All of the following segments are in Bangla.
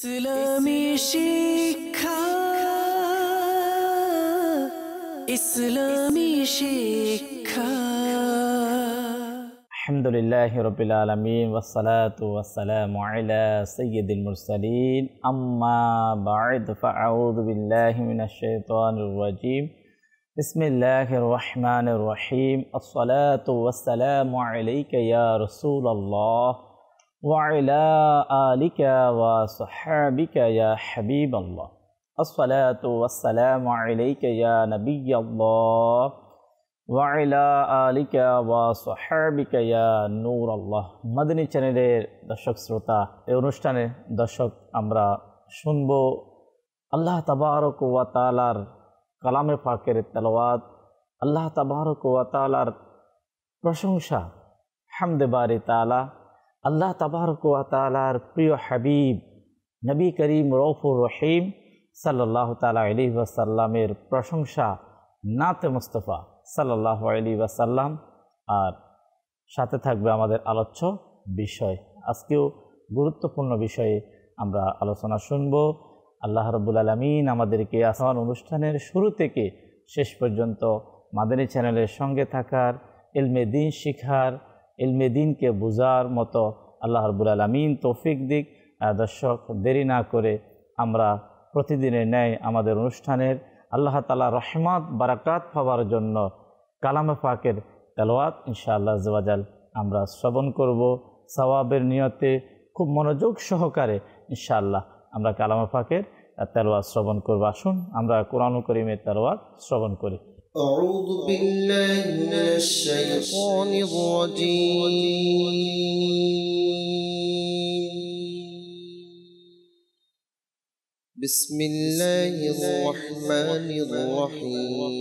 ইসলামী শিক্ষা ইসলামী শিক্ষা। আলহামদুলিল্লাহি রাব্বিল আলামিন ওয়াসসালাতু ওয়াসসালামু আলা সাইয়্যিদিল মুরসালিন আম্মা বা'দ ফাআউযু বিল্লাহি মিনাশ শাইতানির রাজীম বিসমিল্লাহির রহমানির রহিম আসসালাতু ওয়াসসালামু আলাইকা ইয়া রাসূলুল্লাহ ওয়া আলা আলিকা ওয়া সাহবিকা ইয়া হাবিবাল্লাহ আসসালাতু ওয়াসসালামু আলাইকা ইয়া নাবিয়াল্লাহ ওয়া আলা আলিকা ওয়া সাহবিকা ইয়া নূরাল্লাহ। মাদানী চ্যানেলের দর্শক শ্রোতা, এই অনুষ্ঠানে দর্শক আমরা শুনব আল্লাহ তাবারক ওয়া তাআলার কালামে পাকের তেলাওয়াত, আল্লাহ তাবারক ওয়া তাআলার প্রশংসা, হামদে বারি তাআলা, আল্লাহ তাবারক ওয়া তাআলার প্রিয় হাবিব নবী করিম রউফুর রহিম সাল্লাল্লাহু তাআলা আলাইহি ওয়াসাল্লামের প্রশংসা, নাতে মুস্তাফা সাল্লাল্লাহু আলাইহি ওয়াসাল্লাম, আর সাথে থাকবে আমাদের আলোচ্য বিষয়। আজকেও গুরুত্বপূর্ণ বিষয়ে আমরা আলোচনা শুনব। আল্লাহ রাব্বুল আলামিন আমাদেরকে আসমান অনুষ্ঠানের শুরু থেকে শেষ পর্যন্ত মাদানী চ্যানেলের সঙ্গে থাকার, ইলমে দ্বীন শিখার, ইলমে দ্বীনকে বোঝার মতো আল্লাহ রাব্বুল আলামিন তৌফিক দিক। দর্শক, দেরি না করে আমরা প্রতিদিনের ন্যায় আমাদের অনুষ্ঠানের আল্লাহ তাআলা রহমত বারাকাত পাওয়ার জন্য কালামে পাকের তেলাওয়াত ইনশাআল্লাহ আযজা ওয়া জাল আমরা শ্রবণ করব সওয়াবের নিয়তে। খুব মনোযোগ সহকারে ইনশাআল্লাহ আমরা কালামে পাকের তেলাওয়াত শ্রবণ করব। আসুন আমরা কোরআনুল কারীমের তেলাওয়াত শ্রবণ করি। أعوذ بالله من الشيطان الرجيم. بسم الله الرحمن الرحيم.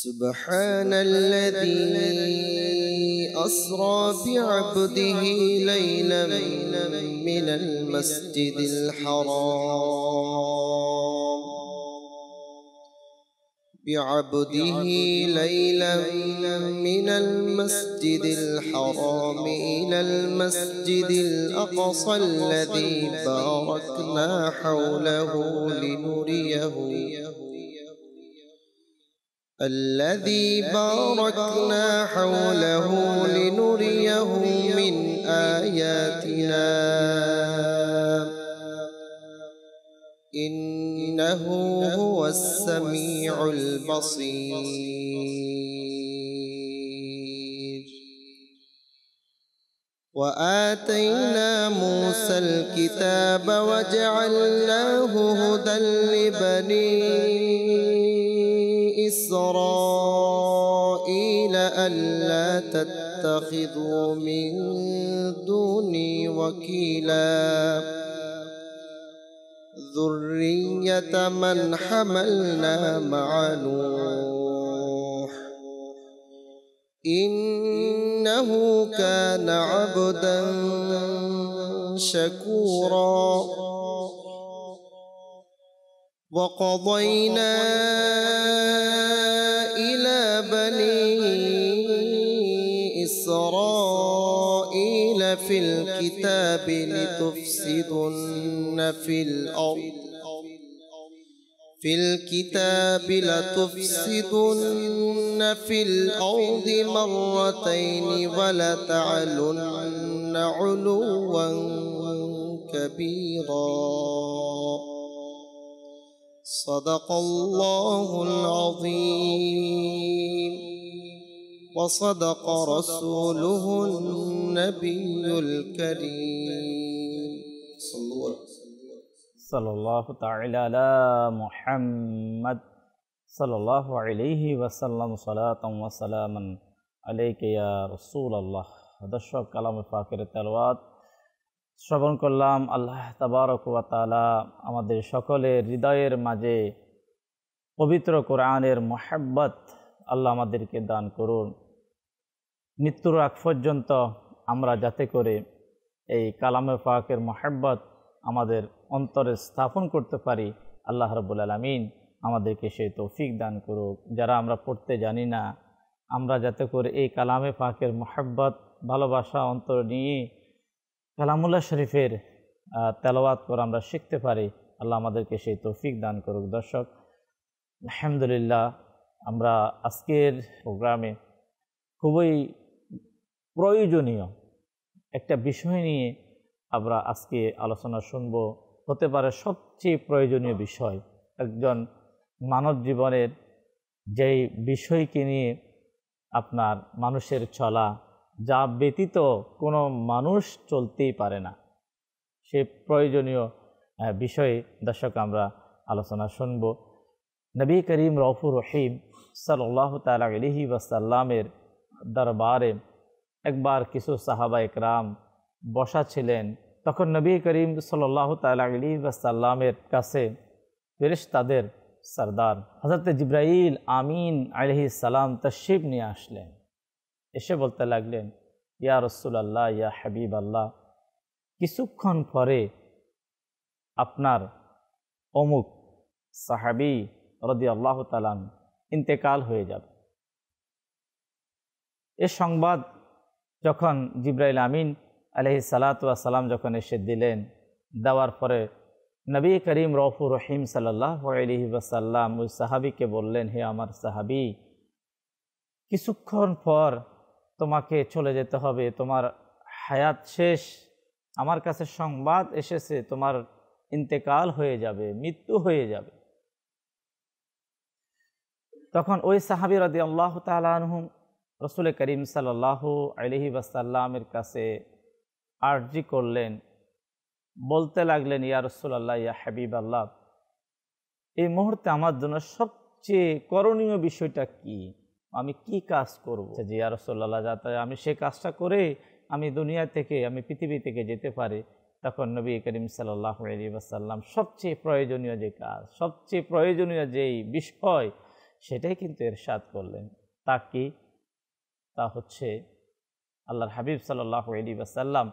سبحان الذي أسرى بعبده ليلا من المسجد الحرام من المسجد الحرام إلى المسجد الأقصى الذي باركنا حوله لنريه من آياتنا إنه هو السميع البصير. وآتينا موسى الكتاب وجعلناه هدى لبني إسرائيل ألا تتخذوا من دوني وكيلا ذرية من حملنا مع نوح إنه كان عبدا شكورا. وقضينا إلى بني إسرائيل في الكتاب لتفسدن في الأرض مرتين ولتعلن علوا كبيرا. صدق الله العظيم وصدق رسوله النبي الكريم সাল্লাল্লাহু তাআলা আলা মুহাম্মদ সাল্লাল্লাহু আলাইহি ওয়াসাল্লাম সালাতাম ওয়া সালামান আলাইকা ইয়া রাসূলুল্লাহ। দর্শক, কালামে পাকের তেলাওয়াত শ্রবণ করলাম। আল্লাহ তাবারক ওয়া তাআলা আমাদের সকলের হৃদয়ের মাঝে পবিত্র কোরআনের মুহাব্বত আল্লাহ আমাদেরকে দান করুন। মৃত্যুর আগ পর্যন্ত আমরা যাতে করে এই কালামে পাকের মুহাব্বত আমাদের অন্তরে স্থাপন করতে পারি, আল্লাহ রাব্বুল আলামিন আমাদেরকে সেই তৌফিক দান করুক। যারা আমরা পড়তে জানি না, আমরা যাতে করে এই কালামে পাকের মোহাব্বত ভালোবাসা অন্তর নিয়ে কালামুল্লাহ শরীফের তেলাওয়াত করে আমরা শিখতে পারি। আল্লাহ আমাদেরকে সেই তৌফিক দান করুক। দর্শক, আলহামদুলিল্লাহ, আমরা আজকের প্রোগ্রামে খুবই প্রয়োজনীয় একটা বিষয় নিয়ে আমরা আজকে আলোচনা শুনব। হতে পারে সবচেয়ে প্রয়োজনীয় বিষয় একজন মানব জীবনের, যেই বিষয়কে নিয়ে আপনার মানুষের চলা, যা ব্যতীত কোনো মানুষ চলতেই পারে না, সে প্রয়োজনীয় বিষয়ে দর্শক আমরা আলোচনা শুনব। নবী করিম রউফুর রহিম সাল্লাল্লাহু তাআলা আলাইহি ওয়াসাল্লামের দরবারে একবার কিছু সাহাবা একরাম বসা ছিলেন। তখন নবী করিম সাল্লাল্লাহু তাআলা আলাইহি ওয়াসাল্লামের কাছে ফেরেশতাদের সরদার হযরত জিবরাইল আমিন আলাইহিস সালাম তশরিফ নিয়ে আসলেন। এসে বলতে লাগলেন, ইয়া রাসূলুল্লাহ, ইয়া হাবিবাল্লাহ, কিছুক্ষণ পরে আপনার অমুক সাহাবী রাদিয়াল্লাহু তাআলা ইন্তেকাল হয়ে যাবে। এ সংবাদ যখন জিবরাইল আমিন আলাইহিস সালাতু ওয়াস সালাম যখন এসে দিলেন, দেওয়ার পরে নবী করিম রউফুর রহিম সাল্লাল্লাহু আলাইহি ওয়াসাল্লাম ওই সাহাবীকে বললেন, হে আমার সাহাবী, কিছুক্ষণ পর তোমাকে চলে যেতে হবে, তোমার হায়াত শেষ, আমার কাছে সংবাদ এসেছে তোমার ইন্তেকাল হয়ে যাবে, মৃত্যু হয়ে যাবে। তখন ওই সাহাবী রাদিয়াল্লাহু তাআলা আনহু রাসূল করিম সাল্লাল্লাহু আলাইহি ওয়াসাল্লামের কাছে আরজি করলেন, বলতে লাগলেন, ইয়া রাসূলুল্লাহ, ইয়া হাবিবাল্লাহ, এই মুহূর্তে আমার জন্য সবচেয়ে করণীয় বিষয়টা কি, আমি কি কাজ করব? যে ইয়া রাসূলুল্লাহ, যাতে আমি সেই কাজটা করে আমি দুনিয়া থেকে, আমি পৃথিবী থেকে যেতে পারি। তখন নবী করিম সাল্লাল্লাহু আলাইহি ওয়াসাল্লাম সবচেয়ে প্রয়োজনীয় যে কাজ, সবচেয়ে প্রয়োজনীয় যেই বিষয়, সেটাই কিন্তু ইরশাদ করলেন। তা কি? তা হচ্ছে আল্লাহর হাবিব সাল্লাল্লাহু আলাইহি ওয়াসাল্লাম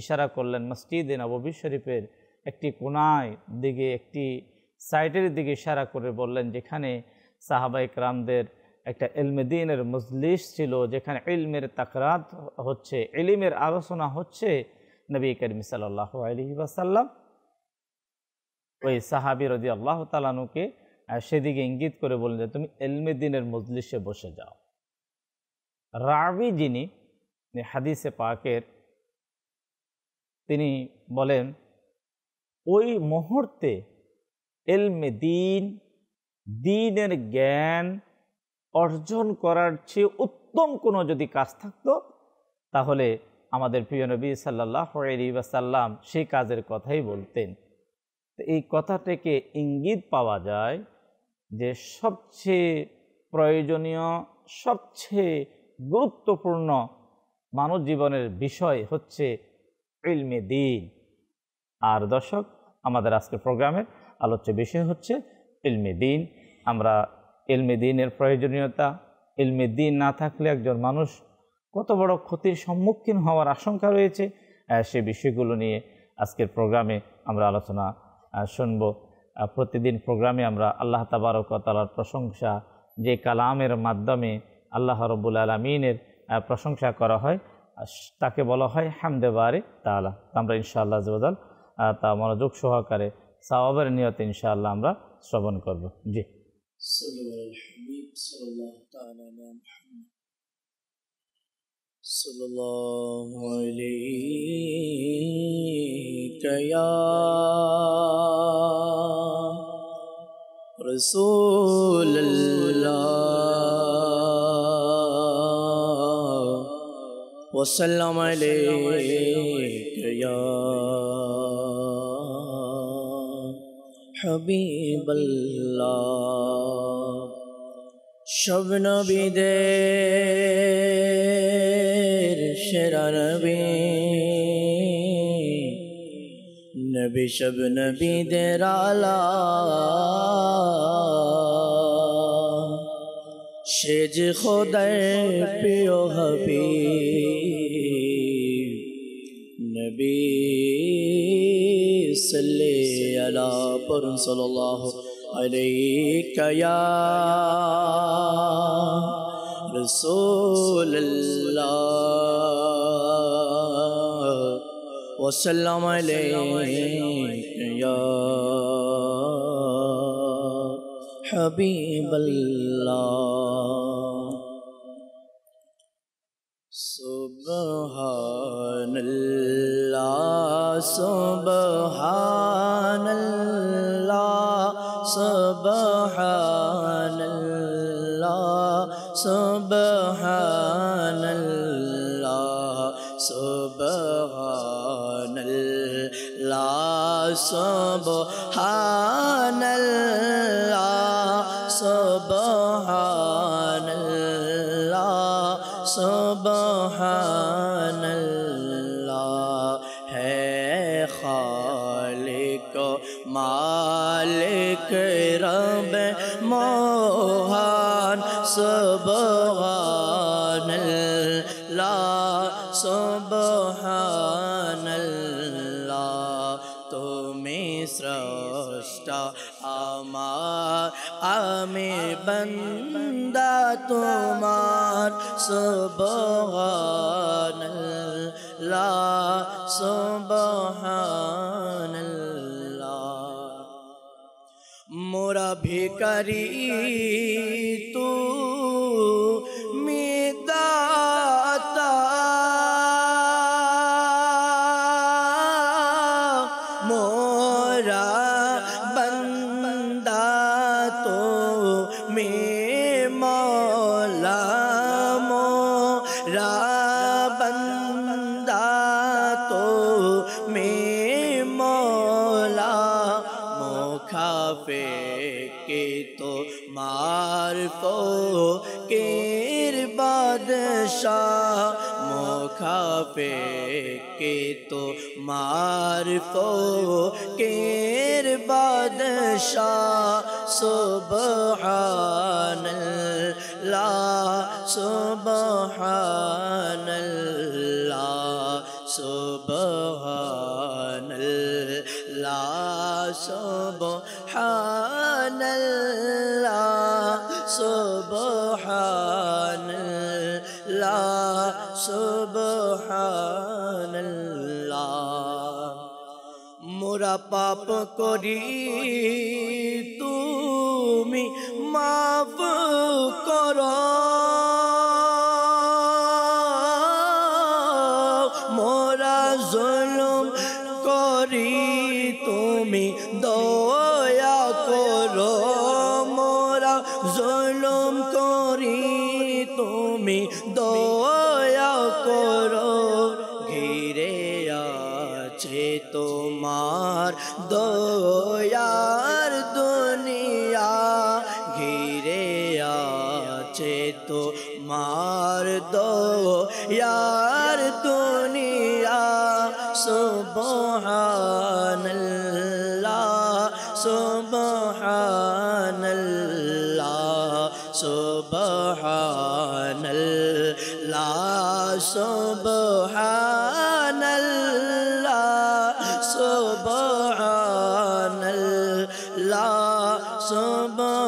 ইশারা করলেন মসজিদে নববী শরীফের একটি কোনায় দিকে, একটি সাইটের দিকে ইশারা করে বললেন, যেখানে সাহাবায়ে কেরামদের একটা ইলমে দ্বীনের মজলিস ছিল, যেখানে ইলমের তাকরার হচ্ছে, ইলমের আলোচনা হচ্ছে, নবী করিম সাল্লাল্লাহু আলাইহি ওয়াসাল্লাম ওই সাহাবী রাদিয়াল্লাহু তাআলা আনহুকে সেদিকে ইঙ্গিত করে বললেন যে তুমি ইলমে দ্বীনের মজলিসে বসে যাও। রাবি যিনি হাদিসে পাকের, তিনি বলেন, ওই মুহূর্তে ইলমে দ্বীন, দ্বীনের জ্ঞান অর্জন করার চেয়ে উত্তম কোনো যদি কাজ থাকতো, তাহলে আমাদের প্রিয় নবী সাল্লাল্লাহু আলাইহি ওয়াসাল্লাম সেই কাজের কথাই বলতেন। তো এই কথা থেকে ইঙ্গিত পাওয়া যায় যে সবচেয়ে প্রয়োজনীয়, সবচেয়ে গুরুত্বপূর্ণ মানব জীবনের বিষয় হচ্ছে ইলমে দ্বীন। আর দর্শক, আমাদের আজকের প্রোগ্রামের আলোচ্য বিষয় হচ্ছে ইলমে দ্বীন। আমরা ইলমে দ্বীনের প্রয়োজনীয়তা, ইলমে দ্বীন না থাকলে একজন মানুষ কত বড় ক্ষতির সম্মুখীন হওয়ার আশঙ্কা রয়েছে, সে বিষয়গুলো নিয়ে আজকের প্রোগ্রামে আমরা আলোচনা শুনব। প্রতিদিন প্রোগ্রামে আমরা আল্লাহ তাবারক ওয়া তাআলার প্রশংসা, যে কালামের মাধ্যমে আল্লাহ রাব্বুল আলামিনের প্রশংসা করা হয়, তাকে বলা হয় হামদে বারি তাআলা। আমরা ইনশাআল্লাহ আযওয়াজাল তা মনোযোগ সহকারে সওয়াবের নিয়তে ইনশাআল্লাহ আমরা শ্রবণ করব। জি। সাল্লাল্লাহু আলাইহি ইয়া রাসূলুল্লাহ ওয়া সাল্লাম আলাইকা ইয়া হাবিবাল্লাহ। সব নবীদের সেরা নবী, নবী সব নবীদের আলা, সে যে খোদার প্রিয় হাবিব, নবী সাল্লি আলা পড়ুন সাল্লাল্লাহু আলাইকা ইয়া रसूल अल्लाह वसल्लम अलैका या हबीब अल्लाह। सुबहानल्लाह सुबहानल्लाह सुबहानल्लाह सुबहानल्लाह सुबहानल्लाह सुबहानल्लाह सुबहानल्लाह सुबहानल्लाह है खालिक मालिक रब मोहन सुबहानल्लाह सुबहानल्लाह। तुम्हें स्रष्टा आमे बंदा तुम्हार सुबहानल्लाह सुबहानल्लाह। मोरा भिखारी तू दाता मोरा बंदा तो मैं मौला मोरा बंदा तो मैं मौला मोखाफे के तो मारफो केर बादशाह मोखाफे के तो मारफो केर बादशाह सुबहानल्लाह सुबहानल्लाह सुबहानल्लाह सुबहानल्लाह सुबहानल्लाह सुबहानल्लाह। मोरा पाप करी तुमी माफ करो मोरा जुल्म करी तुमी दया करो मोरा जुल्म करी तुमी दया करो। घिरे আছে তোমার দয়ার দুনিয়া ঘিরে আছে তোমার দয়ার দুনিয়া সুবহানাল্লাহ সুবহানাল্লাহ সুবহানাল্লাহ সুবহানাল্লাহ সুবহানাল্লাহ সুবহানাল্লাহ।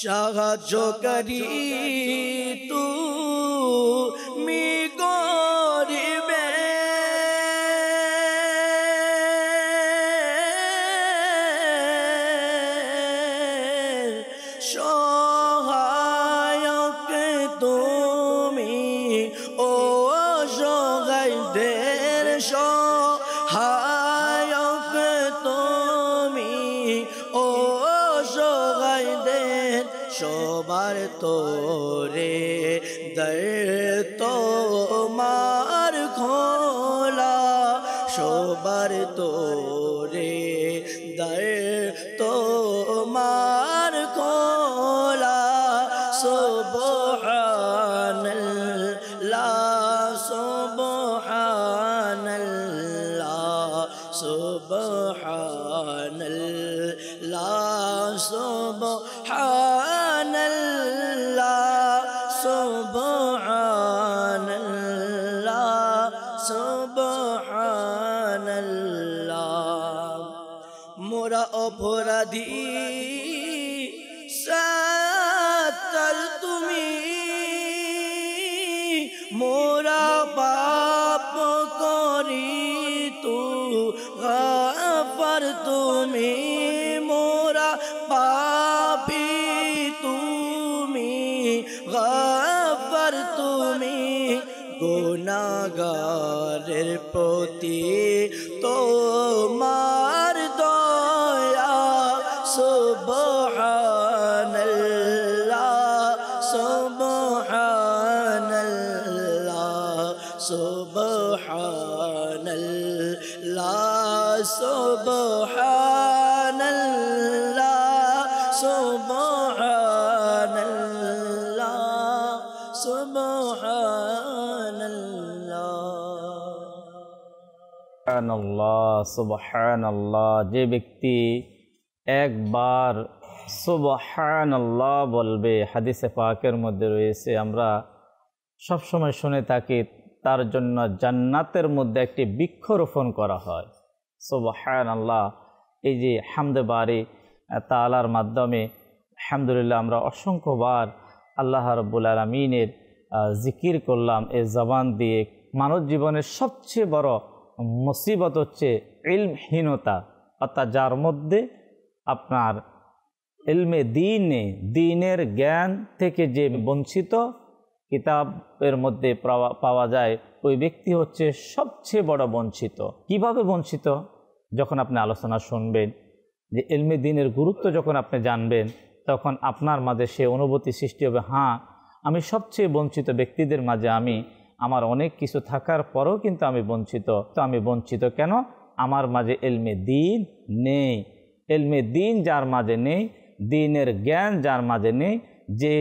সাহায্যকারী তুমি গরিবে সহায়ক তুমি ও সহায়দের সহায়ক তুমি ও সহায়দের সবার তোরে দর তোমার খোলা সবার তোরে দর তোমার খোলা সুবহানাল্লাহ সুবহানাল্লাহ সুবহানাল্লাহ সুবহানাল্লাহ সুবহানাল্লাহ সুবহানাল্লাহ। মোরা অপরাধী গুনাহগারের প্রতি তোমার দয়া সুবহানাল্লাহ সুবহানাল্লাহ সুবহানাল্লাহ সুবহানাল্লাহ সুবহানাল্লাহ সুবহানাল্লাহ সুবহানাল্লাহ। যে ব্যক্তি একবার সুবহানাল্লাহ বলবে, হাদিসে পাকের মধ্যে রয়েছে, আমরা সবসময় শুনে থাকি, তার জন্য জান্নাতের মধ্যে একটি বৃক্ষরোপণ করা হয়। সুবহানাল্লাহ। এই যে হামদে বারি তাআলার মাধ্যমে আলহামদুলিল্লাহ আমরা অসংখ্যবার আল্লাহ রাব্বুল আলামিনের জিকির করলাম এই জবান দিয়ে। মানব জীবনের সবচেয়ে বড় মুসিবত হচ্ছে ইলমহীনতা, অর্থাৎ যার মধ্যে আপনার ইলমে দ্বীনের জ্ঞান থেকে যে বঞ্চিত, কিতাবের মধ্যে পাওয়া যায়, ওই ব্যক্তি হচ্ছে সবচেয়ে বড় বঞ্চিত। কিভাবে বঞ্চিত? যখন আপনি আলোচনা শুনবেন, যে ইলমে দ্বীনের গুরুত্ব যখন আপনি জানবেন, তখন আপনার মাঝে সে অনুভূতি সৃষ্টি হবে, হ্যাঁ আমি সবচেয়ে বঞ্চিত ব্যক্তিদের মাঝে, আমার অনেক কিছু থাকার পরেও কিন্তু আমি বঞ্চিত। তো আমি বঞ্চিত কেন? আমার মাঝে ইলমে দ্বীন নেই। ইলমে দ্বীন যার মাঝে নেই, দ্বীনের জ্ঞান যার মাঝে নেই, যে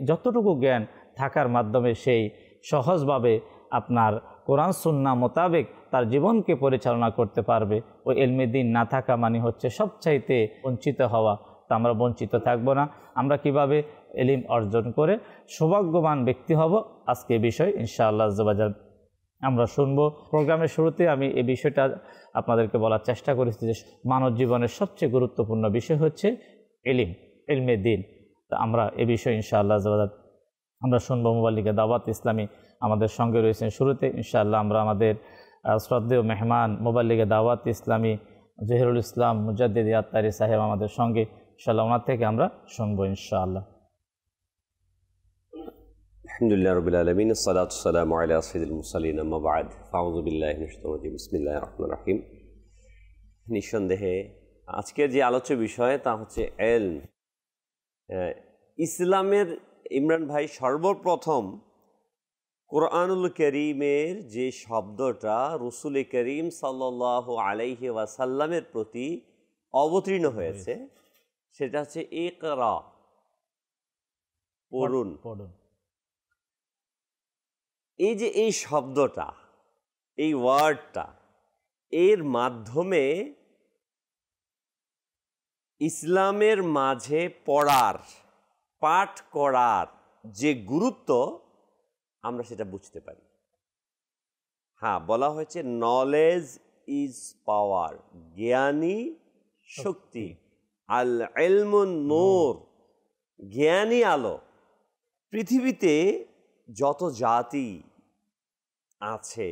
যতটুকু জ্ঞান থাকার মাধ্যমে সেই সহজভাবে আপনার কোরআন সুন্নাহ মোতাবেক তার জীবনকে পরিচালনা করতে পারবে, ওই ইলমে দ্বীন না থাকা মানে হচ্ছে সবচাইতে বঞ্চিত হওয়া। তা আমরা বঞ্চিত থাকবো না। আমরা কিভাবে ইলম অর্জন করে সৌভাগ্যবান ব্যক্তি হব, আজকে এই বিষয় ইনশাআল্লাহ আজ্জা ওয়া জাল আমরা শুনবো। প্রোগ্রামের শুরুতে আমি এই বিষয়টা আপনাদেরকে বলার চেষ্টা করেছি যে মানব জীবনের সবচেয়ে গুরুত্বপূর্ণ বিষয় হচ্ছে ইলমে দ্বীন। তো আমরা এই বিষয়ে ইনশাআল্লাহ আজ্জা ওয়া জাল আমরা শুনবো। মুবাল্লিগে দাওয়াত ইসলামী আমাদের সঙ্গে রয়েছেন শুরুতে। ইনশাআল্লাহ আমরা আমাদের শ্রদ্ধেয় মেহমান মুবাল্লিগে দাওয়াত ইসলামী জহিরুল ইসলাম মুজাদ্দিদ আত্তারি সাহেব আমাদের সঙ্গে, ইনশাআল্লাহ ওনার থেকে আমরা শুনবো ইনশাআল্লাহ। আলহামদুলিল্লাহ রাব্বিল আলামিন, আসসালাতু ওয়াসসালামু আলা সাইয়্যিদিল মুরসালিন, আম্মা বা'দ, ফাউযু বিল্লাহি মিনাশ শাইতানির রাজিম, বিসমিল্লাহির রহমানির রহিম। নিঃসন্দেহে আজকের যে আলোচ্য বিষয় তা হচ্ছে ইলম। ইসলামের ইমরান ভাই সর্বপ্রথম কোরআনুল কারীমের যে শব্দটা রাসূল করিম সাল্লাল্লাহু আলাইহি ওয়াসাল্লামের প্রতি অবতীর্ণ হয়েছে, সেটা হচ্ছে ইকরা, পড়ুন। এই যে এই শব্দটা, এই ওয়ার্ডটা, এর মাধ্যমে ইসলামের মাঝে পড়ার, পাঠ করার যে গুরুত্ব আমরা সেটা বুঝতে পারি। হ্যাঁ, বলা হয়েছে নলেজ ইজ পাওয়ার, জ্ঞানী শক্তি, আল ইলমুন নূর, জ্ঞানী আলো। পৃথিবীতে যত জাতি আছে,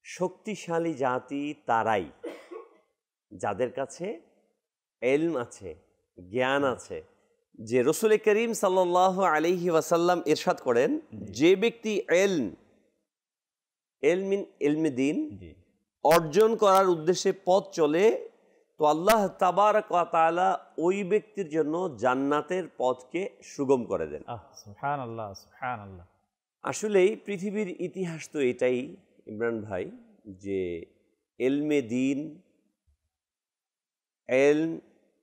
শক্তিশালী জাতি তারাই যাদের কাছে ইলম আছে, জ্ঞান আছে। যে রাসূল করিম সাল্লাল্লাহু আলাইহি ওয়াসাল্লাম ইরশাদ করেন, যে ব্যক্তি ইলমে দ্বীন অর্জন করার উদ্দেশ্যে পথ চলে, তো আল্লাহ তাবারক ওয়া তাআলা ওই ব্যক্তির জন্য জান্নাতের পথকে সুগম করে দেন। সুবহানাল্লাহ, সুবহানাল্লাহ। আসলেই পৃথিবীর ইতিহাস তো এটাই ইমরান ভাই, যে ইলমে দ্বীন, ইলম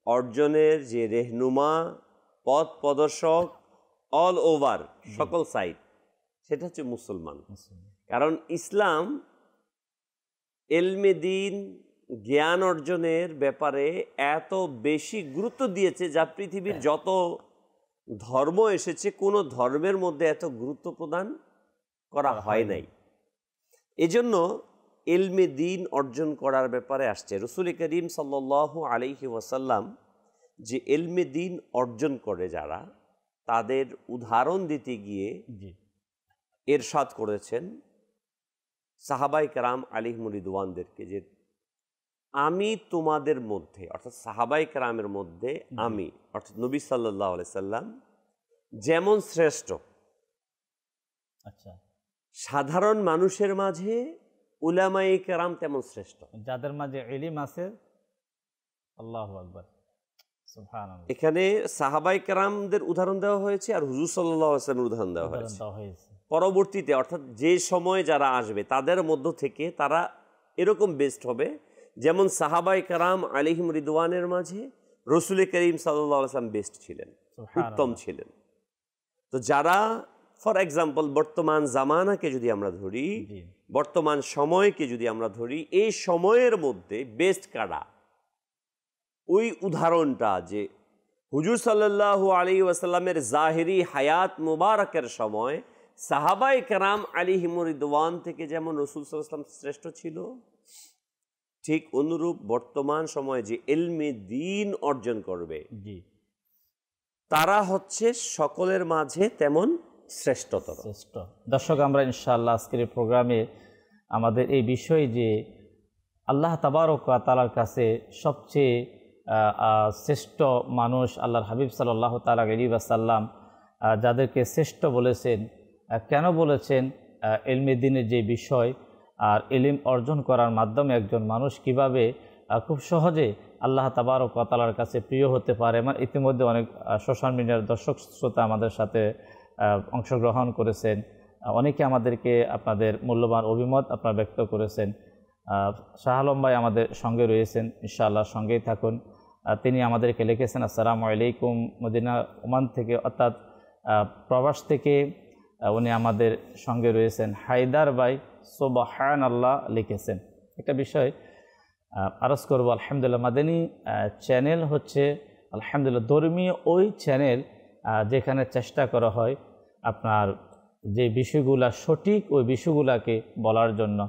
অর্জনের যে রেহনুমা, পথ প্রদর্শক অল ওভার সকল সাইড, সেটা হচ্ছে মুসলমান। কারণ ইসলাম ইলমে দ্বীন, জ্ঞান অর্জনের ব্যাপারে এত বেশি গুরুত্ব দিয়েছে, যা পৃথিবীর যত ধর্ম এসেছে কোনো ধর্মের মধ্যে এত গুরুত্ব প্রদান করা হয় নাই। এজন্য ইলমে দ্বীন অর্জন করার ব্যাপারে আসছে। রাসূল করিম সাল্লাল্লাহু আলাইহি ওয়াসাল্লাম যে ইলমে দ্বীন অর্জন করে যারা, তাদের উদাহরণ দিতে গিয়ে ইরশাদ করেছেন সাহাবায়ে কেরাম আলাইহিম রিদওয়ানদেরকে, যে আমি তোমাদের মধ্যে, অর্থাৎ সাহাবায়ে কেরামের মধ্যে আমি, অর্থাৎ নবী সাল্লাল্লাহু আলাইহি সাল্লাম যেমন শ্রেষ্ঠ, আচ্ছা, সাধারণ মানুষের মাঝে উলামায়ে কেরাম তেমন শ্রেষ্ঠ। যাদের মাঝে ইলম আছে, আল্লাহু আকবার, সুবহানাল্লাহ। এখানে সাহাবায়ে কেরামদের উদাহরণ দেওয়া হয়েছে আর হুজুর সাল্লাল্লাহু আলাইহি ওয়াসাল্লামের উদাহরণ দেওয়া হয়েছে। পরবর্তীতে অর্থাৎ যে সময়ে যারা আসবে তাদের মধ্য থেকে তারা এরকম বেস্ট হবে, যেমন সাহাবায়ে কেরাম আলাইহিম রিদওয়ানের মাঝে রাসূল করিম সাল্লাল্লাহু আলাইহি ওয়াসাল্লাম বেস্ট ছিলেন, উত্তম ছিলেন। তো যারা ফর এক্সাম্পল বর্তমান জামানাকে যদি আমরা ধরি, বর্তমান সময়কে যদি আমরা ধরি, এই সময়ের মধ্যে বেস্ট কারা, ওই উদাহরণটা যে হুজুর সাল্লাল্লাহু আলাইহি ওয়াসাল্লামের জাহিরি হায়াত মুবারকের সময় সাহাবায়ে কেরাম আলাইহিম রিদওয়ান থেকে যেমন রাসূল সাল্লাল্লাহু আলাইহি ওয়াসাল্লাম শ্রেষ্ঠ ছিল, ঠিক অনুরূপ বর্তমান সময়ে যে ইলমে দ্বীন অর্জন করবে তারা হচ্ছে সকলের মাঝে তেমন শ্রেষ্ঠ। দর্শক, আমরা ইনশাআল্লাহ আজকের এই প্রোগ্রামে আমাদের এই বিষয় যে আল্লাহ তাবারক ওয়া তাআলার কাছে সবচেয়ে শ্রেষ্ঠ মানুষ আল্লাহর হাবিব সাল্লাল্লাহু তাআলা আলাইহি ওয়াসাল্লাম যাদেরকে শ্রেষ্ঠ বলেছেন, কেন বলেছেন, ইলমে দ্বীনের যে বিষয় আর ইলম অর্জন করার মাধ্যমে একজন মানুষ কিভাবে খুব সহজে আল্লাহ তাবারক ওয়া তাআলার কাছে প্রিয় হতে পারে। আমার ইতিমধ্যে অনেক সোশ্যাল মিডিয়ার দর্শক শ্রোতা আমাদের সাথে অংশগ্রহণ করেছেন, অনেকে আমাদেরকে আপনাদের মূল্যবান অভিমত আপনারা ব্যক্ত করেছেন। শাহ আলম ভাই আমাদের সঙ্গে রয়েছেন, ইনশাআল্লাহ সঙ্গেই থাকুন। তিনি আমাদেরকে লিখেছেন, আসসালামু আলাইকুম, মদিনা ওমান থেকে অর্থাৎ প্রবাস থেকে উনি আমাদের সঙ্গে রয়েছেন। হায়দার ভাই সুবহানাল্লাহ লিখেছেন। একটা বিষয় আরজ করব, আলহামদুলিল্লাহ মাদানী চ্যানেল হচ্ছে আলহামদুলিল্লাহ ধর্মীয় ওই চ্যানেল যেখানে চেষ্টা করা হয় আপনার যে বিষয়গুলা সঠিক ওই বিষয়গুলাকে বলার জন্য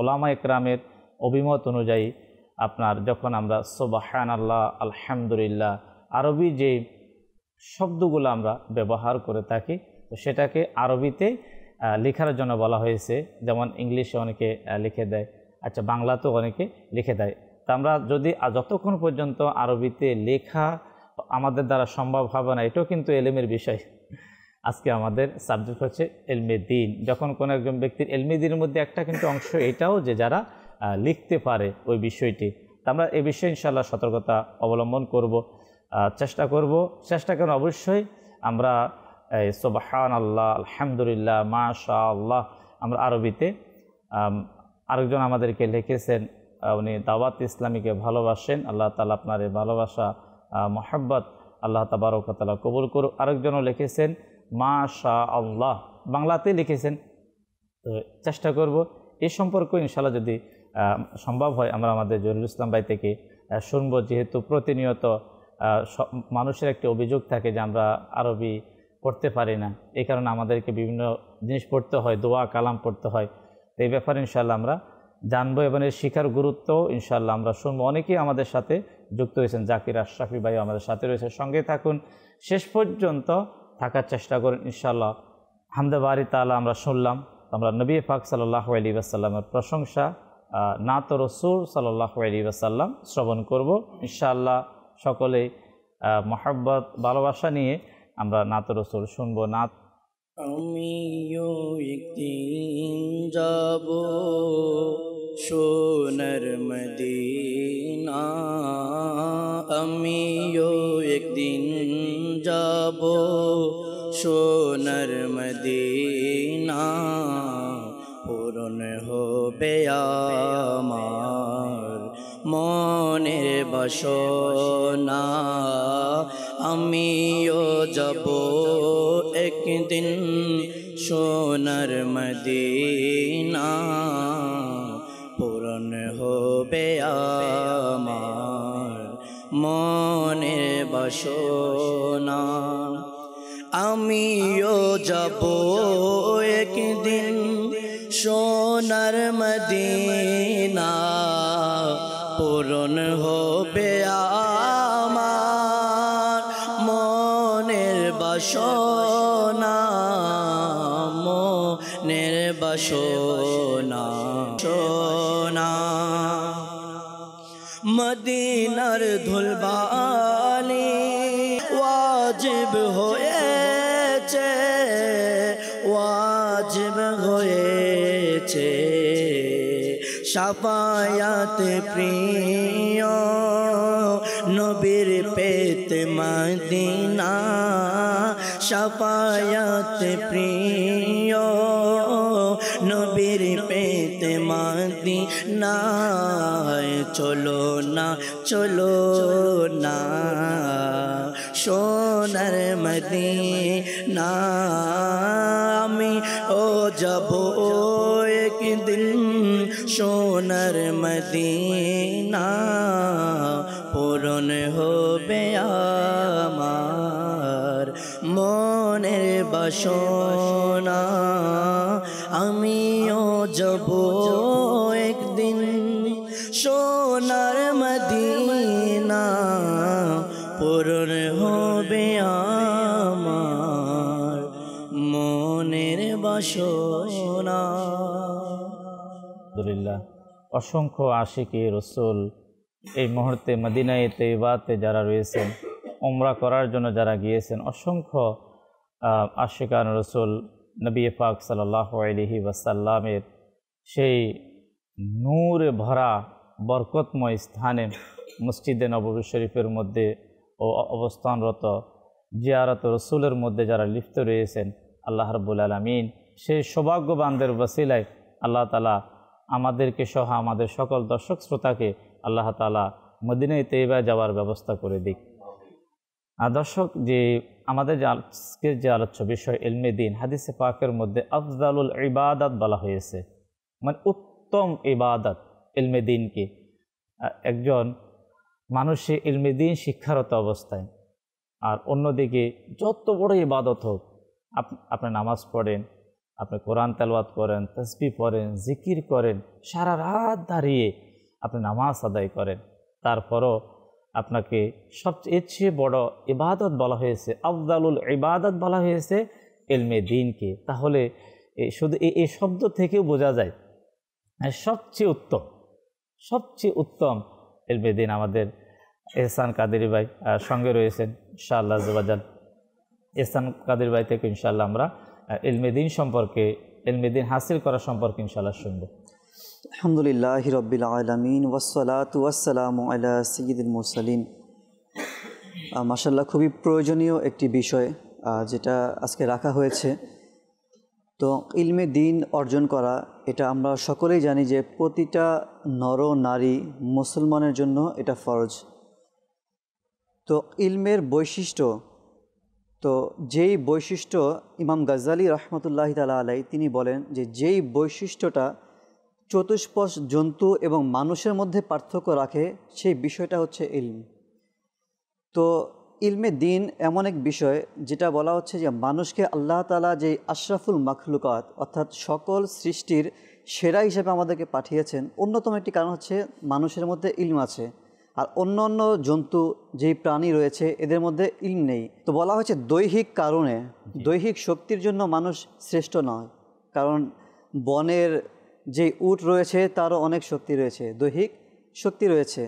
ওলামা ইকরামের অভিমত অনুযায়ী আপনার যখন আমরা সুবহানাল্লাহ, আলহামদুলিল্লাহ আরবি যে শব্দগুলো আমরা ব্যবহার করে থাকি, তো সেটাকে আরবিতে লেখার জন্য বলা হয়েছে। যেমন ইংলিশে অনেকে লিখে দেয়, আচ্ছা বাংলাতেও অনেকে লিখে দেয়। তা আমরা যদি যতক্ষণ পর্যন্ত আরবিতে লেখা আমাদের দ্বারা সম্ভব হবে না, এটাও কিন্তু এলেমের বিষয়। আজকে আমাদের সাবজেক্ট হচ্ছে ইলমে দ্বীন। যখন কোনো একজন ব্যক্তির ইলমে দ্বীনের মধ্যে একটা কিন্তু অংশ এটাও যে যারা লিখতে পারে ওই বিষয়টি, তা আমরা এই বিষয়ে ইনশাআল্লাহ সতর্কতা অবলম্বন করব, চেষ্টা করেন অবশ্যই আমরা সুবহানাল্লাহ, আলহামদুলিল্লাহ, মাশাআল্লাহ আমরা আরবিতে। আরেকজন আমাদেরকে লিখেছেন, উনি দাওয়াত ইসলামীকে ভালোবাসেন, আল্লাহ তাআলা আপনার এই ভালোবাসা মোহাব্বত আল্লাহ তাবারক ওয়া তাআলা কবুল করুক। আরেকজনও লিখেছেন মাশাআল্লাহ, বাংলাতে লিখেছেন। তো চেষ্টা করব এই সম্পর্ক ইনশাআল্লাহ যদি সম্ভব হয় আমরা আমাদের জহিরুল ইসলাম ভাই থেকে শুনব, যেহেতু প্রতিনিয়ত মানুষের একটি অভিযোগ থাকে যে আমরা আরবি পড়তে পারি না, এই কারণে আমাদেরকে বিভিন্ন জিনিস পড়তে হয়, দোয়া কালাম পড়তে হয়। তো এই ব্যাপারে ইনশাআল্লাহ আমরা জানবো এবং এর শিখার গুরুত্ব ইনশাআল্লাহ আমরা শুনবো। অনেকেই আমাদের সাথে যুক্ত হয়েছেন, জাকির আশরাফি ভাই আমাদের সাথে রয়েছে, সঙ্গে থাকুন, শেষ পর্যন্ত থাকার চেষ্টা করুন ইনশাআল্লাহ। হামদে বারি তাআলা আমরা শুনলাম, আমরা নবী পাক সাল্লাল্লাহু আলাইহি ওয়াসাল্লামের প্রশংসা, নাত রাসূল সাল্লাল্লাহু আলাইহি ওয়াসাল্লাম শ্রবণ করব ইনশাআল্লাহ। সকলেই মহব্বত ভালোবাসা নিয়ে আমরা নাত রাসূল শুনবো। নাত আমিও একদিন যাব সোনার মদিনা, আমিও একদিন যাব সোনার মদিনা, পূরণ হবে আমার মনের বাসনা, আমিও যাব একদিন সোনার মদিনা, পূরণ হবে আমার মনের বাসনা, আমিও যাব একদিন সোনার মদিনা, পূরণ হবে আমার মনের বাসনা, মনের বাসনা, সোনা মদিনার ধুলবালি ওয়াজিব হয়েছে, ওয়াজিব হয়ে শাফায়াত প্রিয় নবীর পেতে মদিনা শাফায়াত প্রিয় নবীর পেতে মদিনা চলো না চলো না সোনার মদিনা আমি ও যাব একদিন সোনার মদিনা পূরণ হবে আমার মনের বাসনা আমিও যাব একদিন সোনার মদিনা পূরণ হবে আমার মনের বাসনা। আলহামদুলিল্লাহ, অসংখ্য আশিকি রসুল এই মুহূর্তে মদিনায়ে তৈবাতে যারা রয়েছেন, উমরা করার জন্য যারা গিয়েছেন, অসংখ্য আশিকান রসুল নবী পাক সাল্লাল্লাহু আলাইহি ওয়াসাল্লামের সেই নূরে ভরা বরকতময় স্থানে মসজিদে নববী শরীফের মধ্যে ও অবস্থানরত জিয়ারত রসুলের মধ্যে যারা লিপ্ত রয়েছেন, আল্লাহ রাব্বুল আলামিন সেই সৌভাগ্যবানদের ওসিলায় আল্লাহ তাআলা আমাদেরকে সহ আমাদের সকল দর্শক শ্রোতাকে আল্লাহ তাআলা মদিনায়ে তৈবা যাওয়ার ব্যবস্থা করে দিক। দর্শক, যে আমাদের যে আজকের যে আলোচ্য বিষয় ইলমে দ্বীন, হাদিসে পাকের মধ্যে আফজালুল ইবাদত বলা হয়েছে, মানে উত্তম ইবাদত ইলমে দ্বীনকে। একজন মানুষে ইলমে দ্বীন শিক্ষারত অবস্থায়, আর অন্যদিকে যত বড় ইবাদত হোক, আপনি নামাজ পড়েন, আপনি কোরআন তেলাওয়াত করেন, তাসবিহ পড়েন, জিকির করেন, সারা রাত দাঁড়িয়ে আপনি নামাজ আদায় করেন, তারপরও আপনাকে সবচেয়ে চেয়ে বড় ইবাদত বলা হয়েছে, আফজালুল ইবাদত বলা হয়েছে ইলমে দ্বীনকে। তাহলে শুধু এই শব্দ থেকেও বোঝা যায় সবচেয়ে উত্তম ইলমে দ্বীন। আমাদের এহসান কাদেরী ভাই সঙ্গে রয়েছেন, ইনশাআল্লাহ আযওয়াজাল। এহসান কাদেরী ভাই থেকে ইনশাআল্লাহ আমরা ইলমে দ্বীন সম্পর্কে, ইলমে দ্বীন হাসিল করা সম্পর্কে ইনশাআল্লাহ শুনব। আলহামদুলিল্লাহি রাব্বিল আলামিন ওয়াসসালাতু ওয়াসসালামু আলা সাইয়্যিদিল মুরসালিন। মাশাআল্লাহ, খুবই প্রয়োজনীয় একটি বিষয় যেটা আজকে রাখা হয়েছে। তো ইলমে দ্বীন অর্জন করা, এটা আমরা সকলেই জানি যে প্রতিটা নর নারী মুসলমানের জন্য এটা ফরজ। তো ইলমের বৈশিষ্ট্য, তো যেই বৈশিষ্ট্য ইমাম গাজ্জালী রহমতুল্লাহি তাআলা আলাইহি তিনি বলেন যে যেই বৈশিষ্ট্যটা চতুষ্পদ জন্তু এবং মানুষের মধ্যে পার্থক্য রাখে, সেই বিষয়টা হচ্ছে ইলম। তো ইলমে দ্বীন এমন এক বিষয় যেটা বলা হচ্ছে যে মানুষকে আল্লাহ তাআলা যে আশরাফুল মাখলুকাত অর্থাৎ সকল সৃষ্টির সেরা হিসেবে আমাদেরকে পাঠিয়েছেন, অন্যতম একটি কারণ হচ্ছে মানুষের মধ্যে ইলম আছে। আর অন্য অন্য জন্তু যেই প্রাণী রয়েছে এদের মধ্যে ইলম নেই। তো বলা হয়েছে দৈহিক কারণে, দৈহিক শক্তির জন্য মানুষ শ্রেষ্ঠ নয়, কারণ বনের যে উট রয়েছে তারও অনেক শক্তি রয়েছে, দৈহিক শক্তি রয়েছে।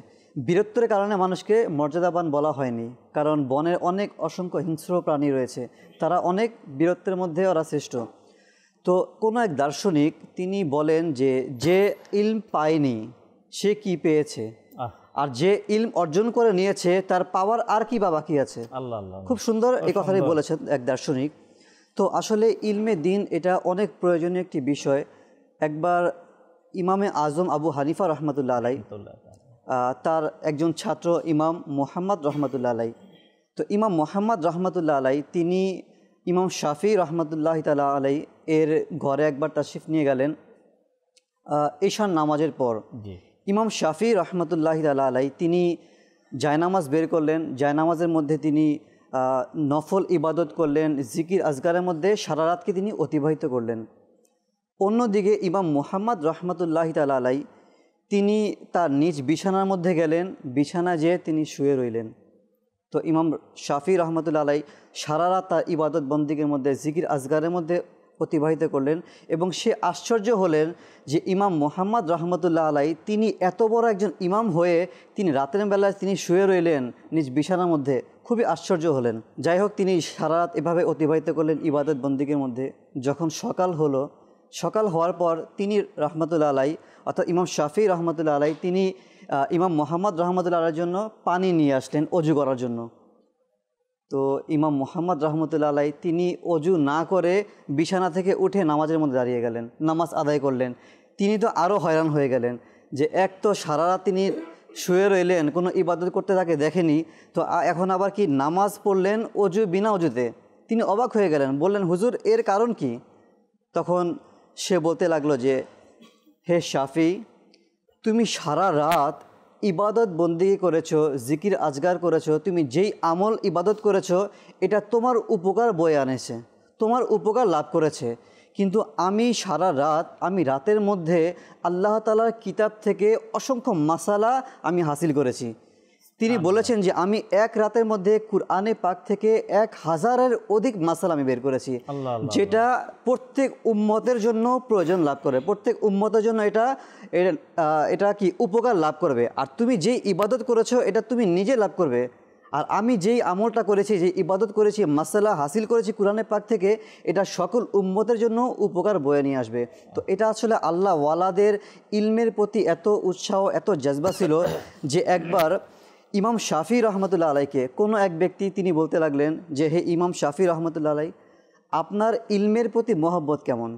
বীরত্বের কারণে মানুষকে মর্যাদাবান বলা হয়নি, কারণ বনের অনেক অসংখ্য হিংস্র প্রাণী রয়েছে, তারা অনেক বীরত্বের মধ্যে ওরা শ্রেষ্ঠ। তো কোনো এক দার্শনিক তিনি বলেন যে যে ইলম পায়নি সে কি পেয়েছে, আর যে ইলম অর্জন করে নিয়েছে তার পাওয়ার আর কি বা বাকি আছে। আল্লাহ, খুব সুন্দর এই কথাটি বলেছেন এক দার্শনিক। তো আসলে ইলমে দ্বীন এটা অনেক প্রয়োজনীয় একটি বিষয়। একবার ইমামে আজম আবু হানিফা রহমতুল্লাহ আলাইহি তার একজন ছাত্র ইমাম মুহাম্মদ রহমতুল্লাহ আলাইহি, তো ইমাম মুহাম্মদ রহমতুল্লাহ আলাইহি তিনি ইমাম শাফি রহমতুল্লাহ তাআলা আলাইহি এর ঘরে একবার তাশরিফ নিয়ে গেলেন ঈশার নামাজের পর। ইমাম শাফি রহমতুল্লাহ তাআলা আলাইহি তিনি জায়নামাজ বের করলেন, জায়নামাজের মধ্যে তিনি নফল ইবাদত করলেন, জিকির আজগারের মধ্যে সারা রাতকে তিনি অতিবাহিত করলেন। অন্যদিকে ইমাম মুহাম্মদ রহমতুল্লাহ তাআলা আলাইহি তিনি তার নিজ বিছানার মধ্যে গেলেন, বিছানায় যেয়ে তিনি শুয়ে রইলেন। তো ইমাম শাফি রহমতুল্লাহ আলাইহি সারা রাত তার ইবাদত বন্দিগের মধ্যে জিকির আজগারের মধ্যে অতিবাহিত করলেন, এবং সে আশ্চর্য হলেন যে ইমাম মুহাম্মদ রহমতুল্লাহ আলাইহি তিনি এত বড় একজন ইমাম হয়ে তিনি রাতের বেলায় তিনি শুয়ে রইলেন নিজ বিছানার মধ্যে, খুবই আশ্চর্য হলেন। যাই হোক, তিনি সারা রাত এভাবে অতিবাহিত করলেন ইবাদত বন্দিগের মধ্যে। যখন সকাল হলো সকাল হওয়ার পর তিনি রহমতুল্লাহ আলাই অর্থাৎ ইমাম শাফি রহমতুল্লাহ আলাই তিনি ইমাম মোহাম্মদ রহমতুল্লাহ আলাইয়ের জন্য পানি নিয়ে আসলেন অজু করার জন্য। তো ইমাম মোহাম্মদ রহমতুল্লাহ আলাই তিনি অজু না করে বিছানা থেকে উঠে নামাজের মধ্যে দাঁড়িয়ে গেলেন, নামাজ আদায় করলেন। তিনি তো আরও হয়রান হয়ে গেলেন যে এক তো সারা রাত তিনি শুয়ে রইলেন, কোনো ইবাদত করতে তাকে দেখেনি, তো এখন আবার কি নামাজ পড়লেন অজু বিনা অজুতে। তিনি অবাক হয়ে গেলেন, বললেন হুজুর এর কারণ কি? তখন সে বলতে লাগলো যে হে শাফি, তুমি সারা রাত ইবাদত বন্দিগি করেছো, জিকির আজগার করেছো, তুমি যেই আমল ইবাদত করেছো এটা তোমার উপকার বয়ে আনেছে, তোমার উপকার লাভ করেছে। কিন্তু আমি সারা রাত, আমি রাতের মধ্যে আল্লাহ তাআলার কিতাব থেকে অসংখ্য মাসালা আমি হাসিল করেছি। তিনি বলেছেন যে আমি এক রাতের মধ্যে কুরআনে পাক থেকে 1000-এর অধিক মাসালা আমি বের করেছি, যেটা প্রত্যেক উম্মতের জন্য প্রয়োজন লাভ করে, প্রত্যেক উম্মতের জন্য এটা কি উপকার লাভ করবে। আর তুমি যেই ইবাদত করেছো এটা তুমি নিজে লাভ করবে, আর আমি যেই আমলটা করেছি, যে ইবাদত করেছি, মাসালা হাসিল করেছি কুরআনে পাক থেকে, এটা সকল উম্মতের জন্য উপকার বয়ে নিয়ে আসবে। তো এটা আসলে আল্লাহ ওয়ালাদের ইলমের প্রতি এত উৎসাহ, এত জজবা ছিল যে একবার ইমাম শাফি রহমতুল্লাহ আলাইকে কোনো এক ব্যক্তি তিনি বলতে লাগলেন যে হে ইমাম শাফি রহমতুল্লাহ আলাই, আপনার ইলমের প্রতি মহব্বত কেমন,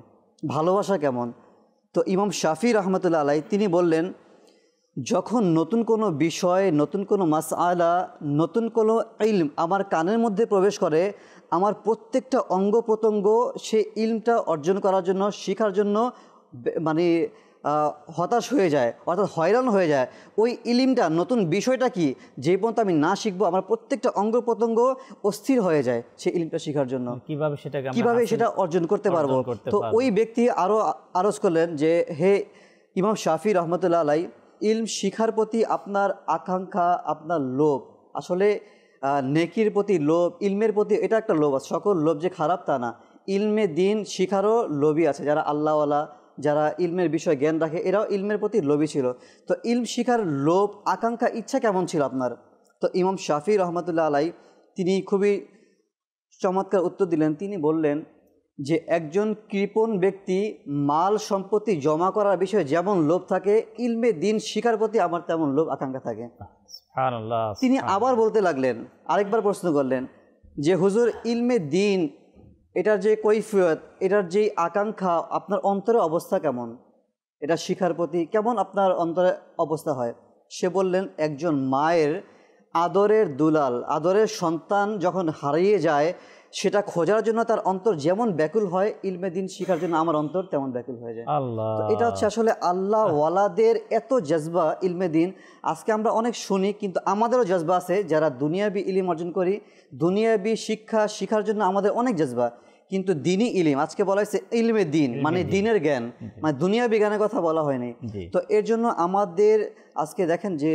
ভালোবাসা কেমন? তো ইমাম শাফি রহমতুল্লাহ আলাই তিনি বললেন, যখন নতুন কোনো বিষয়, নতুন কোনো মাসআলা, নতুন কোনো ইলম আমার কানের মধ্যে প্রবেশ করে, আমার প্রত্যেকটা অঙ্গ প্রত্যঙ্গ সেই ইলমটা অর্জন করার জন্য, শেখার জন্য মানে হতাশ হয়ে যায়, অর্থাৎ হয়রান হয়ে যায়। ওই ইলমটা, নতুন বিষয়টা কি, যে পর্যন্ত আমি না শিখবো আমার প্রত্যেকটা অঙ্গ প্রত্যঙ্গ অস্থির হয়ে যায় সেই ইলমটা শেখার জন্য, কিভাবে সেটা অর্জন করতে পারবো। তো ওই ব্যক্তি আরও আরজ করলেন যে হে ইমাম শাফি রহমতুল্লাহ আলাই, ইলম শিখার প্রতি আপনার আকাঙ্ক্ষা, আপনার লোভ, আসলে নেকির প্রতি লোভ, ইলমের প্রতি এটা একটা লোভ আছে। সকল লোভ যে খারাপ তা না, ইলমে দিন শিখারও লোভী আছে, যারা আল্লাহওয়ালা, যারা ইলমের বিষয়ে জ্ঞান রাখে, এরাও ইলমের প্রতি লোভী ছিল। তো ইলম শিখার লোভ, আকাঙ্ক্ষা, ইচ্ছা কেমন ছিল আপনার? তো ইমাম শাফি রহমতুল্লাহ আলাই তিনি খুবই চমৎকার উত্তর দিলেন। তিনি বললেন যে একজন কৃপণ ব্যক্তি মাল সম্পত্তি জমা করার বিষয়ে যেমন লোভ থাকে, ইলমে দিন শিখার প্রতি আমার তেমন লোভ আকাঙ্ক্ষা থাকে। তিনি আবার বলতে লাগলেন, আরেকবার প্রশ্ন করলেন যে হুজুর ইলমে দিন এটার যে কৈফিয়ত, এটার যে আকাঙ্ক্ষা, আপনার অন্তরের অবস্থা কেমন, এটা শিখার প্রতি কেমন আপনার অন্তরে অবস্থা হয়? সে বললেন, একজন মায়ের আদরের দুলাল, আদরের সন্তান যখন হারিয়ে যায়, সেটা খোঁজার জন্য তার অন্তর যেমন ব্যাকুল হয়, ইলমে দিন শিখার জন্য আমার অন্তর তেমন ব্যাকুল হয়ে যায়। তো এটা হচ্ছে আসলে আল্লাহ ওয়ালাদের এত জজবা ইলমে দিন। আজকে আমরা অনেক শুনি, কিন্তু আমাদেরও জজবা আছে যারা দুনিয়াবি ইলম অর্জন করি, দুনিয়াবি শিক্ষা শিখার জন্য আমাদের অনেক জজবা, কিন্তু দিনই ইলম, আজকে বলা হয়েছে ইলমে দিন, মানে দিনের জ্ঞান, মানে দুনিয়াবি জ্ঞানের কথা বলা হয়নি। তো এর জন্য আমাদের আজকে দেখেন যে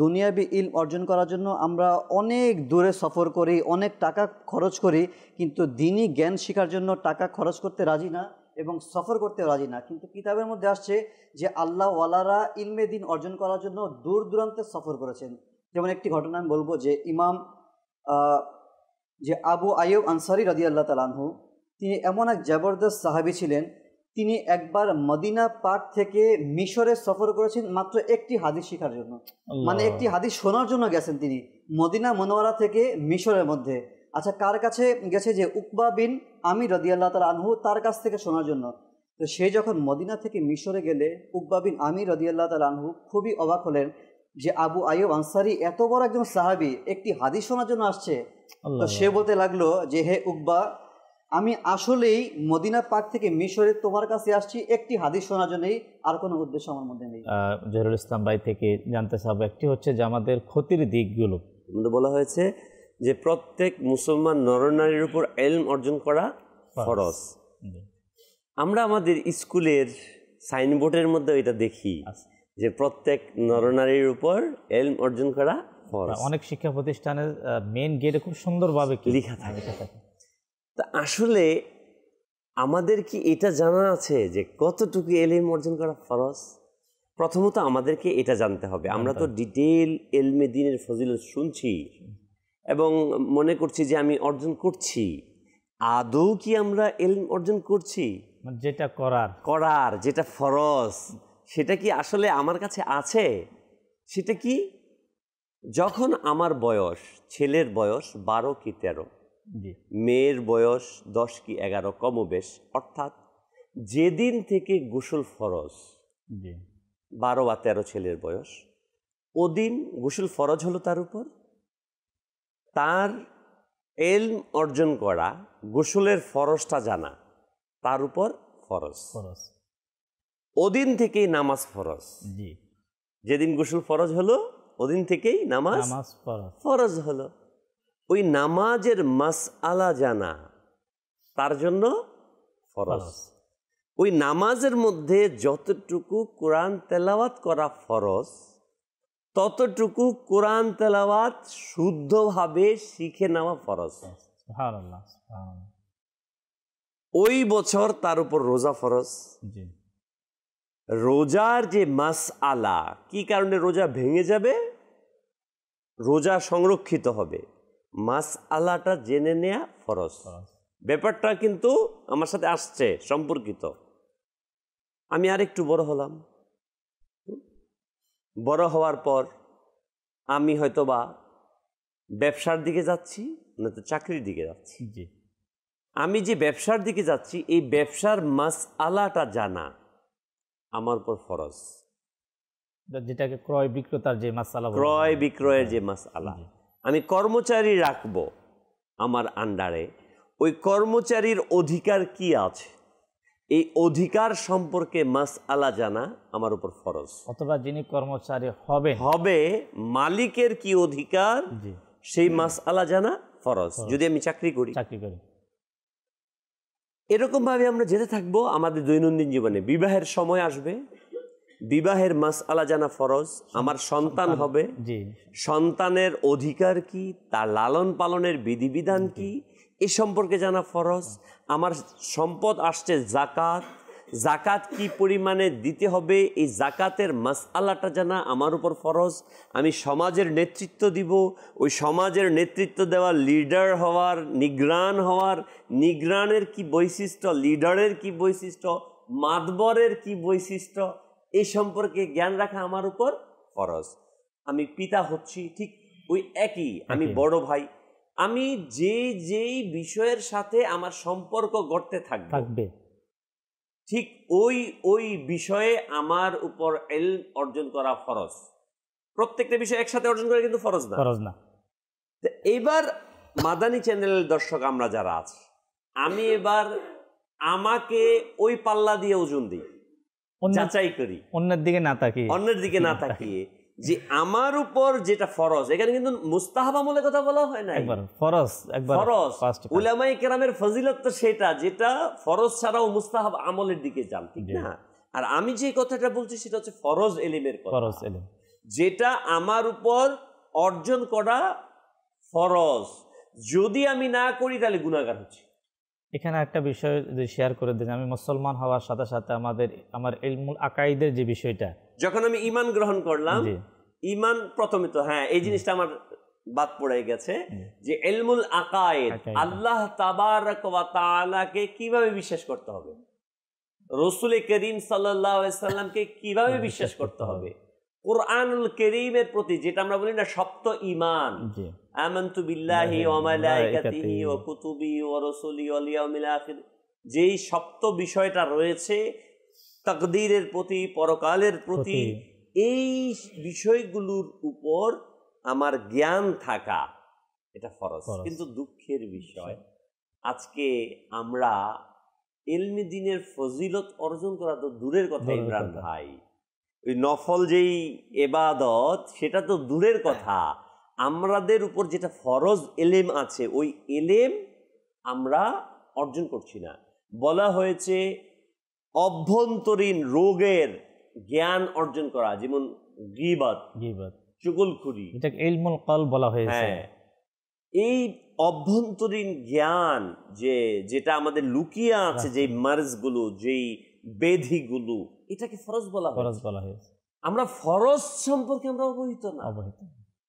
দুনিয়াবি ইলম অর্জন করার জন্য আমরা অনেক দূরে সফর করি, অনেক টাকা খরচ করি, কিন্তু দিনই জ্ঞান শেখার জন্য টাকা খরচ করতে রাজি না এবং সফর করতে রাজি না। কিন্তু কিতাবের মধ্যে আসছে যে আল্লাহ ওয়ালারা ইলমে দিন অর্জন করার জন্য দূর দূরান্তে সফর করেছেন। যেমন একটি ঘটনা আমি বলবো যে ইমাম যে আবু আইয়ুব আনসারী রাদিয়াল্লাহু তাআলা আনহু, তিনি এমন এক জবরদস্ত সাহাবী ছিলেন, তিনি একবার মদিনা পাক থেকে মিশরে সফর করেছেন মাত্র একটি হাদিস শেখার জন্য, মানে একটি হাদিস শোনার জন্য গেছেন তিনি মদিনা মুনাওয়ারা থেকে মিশরের মধ্যে। আচ্ছা, কার কাছে গেছে? যে উকবা বিন আমির রাদিয়াল্লাহু তাআলা আনহু, তার কাছ থেকে শোনার জন্য। তো সে যখন মদিনা থেকে মিশরে গেলে উকবা বিন আমির রাদিয়াল্লাহু তাআলা আনহু খুবই অবাক হলেন যে আবু আইয়ুব আনসারী এত বড় একজন সাহাবী একটি হাদিস শোনার জন্য আসছে। তো সে বলতে লাগলো যে হে উকবা, আমি আসলেই মদিনা পাক থেকে মিশরে তোমার কাছে আসছি একটি হাদিস শোনার জন্যই, আর কোনো উদ্দেশ্য আমার মধ্যে নেই। জহিরুল ইসলাম ভাই থেকে জানতে চাবো, একটি হচ্ছে যে আমাদের ক্ষতির দিকগুলো বলা হয়েছে যে প্রত্যেক মুসলমান নরনারীর উপর ইলম অর্জন করা ফরজ। আমরা আমাদের স্কুলের সাইনবোর্ডের মধ্যে এটা দেখি যে প্রত্যেক নরনারীর উপর ইলম অর্জন করা ফরজ। অনেক শিক্ষা প্রতিষ্ঠানের মেইন গেটে খুব সুন্দরভাবে লেখা থাকে। তা আসলে আমাদের কি এটা জানা আছে যে কতটুকু ইলম অর্জন করা ফরজ? প্রথমত আমাদেরকে এটা জানতে হবে। আমরা তো ডিটেইল ইলমে দ্বীনের ফজিলত শুনছি এবং মনে করছি যে আমি অর্জন করছি, আদৌ কি আমরা ইলম অর্জন করছি? মানে যেটা করার করার যেটা ফরজ, সেটা কি আসলে আমার কাছে আছে? সেটা কি? যখন আমার বয়স, ছেলের বয়স 12 কি 13, জি মেয়ের বয়স 10 কি 11 কমবেশ, অর্থাৎ যেদিন থেকে গোসল ফরজ, জি 12 বা 13 ছেলের বয়স, ওদিন গোসল ফরজ হলো তার উপর। তার ইলম অর্জন করা, গোসলের ফরজটা জানা তার উপর ফরজ। খরচ ওদিন থেকেই নামাজ ফরজ। জি যেদিন গোসল ফরজ হলো ওদিন থেকেই নামাজ নামাজ ফরজ ফরজ হলো। ওই নামাজের মাসআলা জানা তার জন্য ফরজ। ফরজ ওই নামাজের মধ্যে যতটুকু কোরআন তেলাওয়াত করা ফরজ, ততটুকু কোরআন তেলাওয়াত শুদ্ধভাবে শিখে নেওয়া ফরজ। সুবহানাল্লাহ সুবহানাল্লাহ ওই বছর তার উপর রোজা ফরজ। জি রোজার যে মাসআলা, কি কারণে রোজা ভেঙে যাবে, রোজা সংরক্ষিত হবে, মাসআলাটা জেনে নেয়া ফরজ। ফরজ ব্যাপারটা কিন্তু আমার সাথে আসছে সম্পর্কিত। আমি আরেকটু বড় হলাম, বড় হওয়ার পর আমি হয়তোবা ব্যবসার দিকে যাচ্ছি, নয়তো চাকরির দিকে যাচ্ছি। জি আমি যে ব্যবসার দিকে যাচ্ছি, এই ব্যবসার মাসআলাটা জানা আমার উপর ফরজ। যেটাকে ক্রয় বিক্রেতার যে মাসালা বলা হয়। ক্রয় বিক্রয়ের যে মাসআলা, জি। আমি কর্মচারী রাখবো আমার আন্ডারে, ওই কর্মচারীর অধিকার কি আছে, এই অধিকার সম্পর্কে মাসআলা জানা আমার উপর ফরজ। অথবা যিনি কর্মচারী হবেন হবে মালিকের কি অধিকার, জি সেই মাসআলা জানা ফরজ যদি আমি চাকরি করি। চাকরি করি এরকম ভাবে আমরা যেতে থাকবো আমাদের দৈনন্দিন জীবনে। বিবাহের সময় আসবে, বিবাহের মাসআলা জানা ফরজ। আমার সন্তান হবে, জি সন্তানের অধিকার কি, তার লালন পালনের বিধিবিধান কি, এ সম্পর্কে জানা ফরজ। আমার সম্পদ আসছে জাকাত, জাকাত কি পরিমাণে দিতে হবে, এই জাকাতের মাসআলাটা জানা আমার উপর ফরজ। আমি সমাজের নেতৃত্ব দিব, ওই সমাজের নেতৃত্ব দেওয়া, লিডার হওয়ার, নিগ্রান হওয়ার, নিগ্রানের কি বৈশিষ্ট্য, লিডারের কি বৈশিষ্ট্য, মাতবরের কি বৈশিষ্ট্য, এই সম্পর্কে জ্ঞান রাখা আমার উপর ফরজ। আমি পিতা হচ্ছি, ঠিক ওই একই, আমি বড় ভাই, আমি যেই বিষয়ের সাথে আমার সম্পর্ক গড়তে থাকবে, ঠিক ওই বিষয়ে আমার উপর ইলম অর্জন করা ফরজ। প্রত্যেকটা বিষয় একসাথে অর্জন করা কিন্তু ফরজ না। তো এইবার মাদানী চ্যানেলের দর্শক আমরা যারা আছি, আমি এবার আমাকে ওই পাল্লা দিয়ে ওজন দিই, যাচাই করি, অন্যের দিকে না তাকিয়ে যে আমার উপর যেটা ফরজ, এখানে কিন্তু মুস্তাহাব আমলের কথা বলা হয় না, ফরজ উলামায়ে কেরামের ফজিলত তো সেটা, যেটা ফরজ ছাড়াও মুস্তাহাব আমলের দিকে যান, ঠিক না? আর আমি যে কথাটা বলছি সেটা হচ্ছে ফরজ ইলমের কথা, যেটা আমার উপর অর্জন করা ফরজ। যদি আমি না করি তাহলে গুনাহগার হচ্ছি। এখানে একটা বিষয় যদি শেয়ার করে দিন, আমি মুসলমান হওয়ার সাথে সাথে আমার ইলমুল আকাইদের যে বিষয়টা, যখন আমি ঈমান গ্রহণ করলাম, ঈমান প্রথমে তো এই জিনিসটা আমার বাদ পড়ে গেছে, যে ইলমুল আকায়েদ, আল্লাহ তাবারক ওয়া তাআলাকে কিভাবে বিশ্বাস করতে হবে, রাসূল করিম সাল্লাল্লাহু আলাইহি সাল্লামকে কিভাবে বিশ্বাস করতে হবে, কুরআনুল কারীমের প্রতি, যেটা আমরা বলি না সপ্ত ঈমান, আমানতু বিল্লাহি ওয়া মালাইকাতিহি ওয়া কুতুবিহি ওয়া রাসূলিহি ওয়াল ইয়াউমিল আখির, যেই সপ্ত বিষয়টা রয়েছে, তাকদীরের প্রতি, পরকালের প্রতি, এই বিষয়গুলোর উপর আমার জ্ঞান থাকা, এটা ফরজ। কিন্তু দুঃখের বিষয়, আজকে আমরা ইলমে দ্বীনের ফজিলত অর্জন করা তো দূরের কথা ইমরান ভাই, ওই নফল যেই ইবাদত সেটা তো দূরের কথা, আমাদের উপর যেটা ফরজ ইলম আছে, ওই ইলম আমরা অর্জন করছি না। বলা হয়েছে অভ্যন্তরীণ রোগের জ্ঞান অর্জন করা, যেমন গীবত, চুগলখুরি, এটাকে ইলমুল কলব বলা হয়েছে। এই অভ্যন্তরীণ জ্ঞান যেটা আমাদের লুকিয়ে আছে, যেই মার্জগুলো, যেই বেধিগুলো, এটাকে ফরজ বলা হয়েছে। আমরা ফরজ সম্পর্কে আমরা অবহিত না।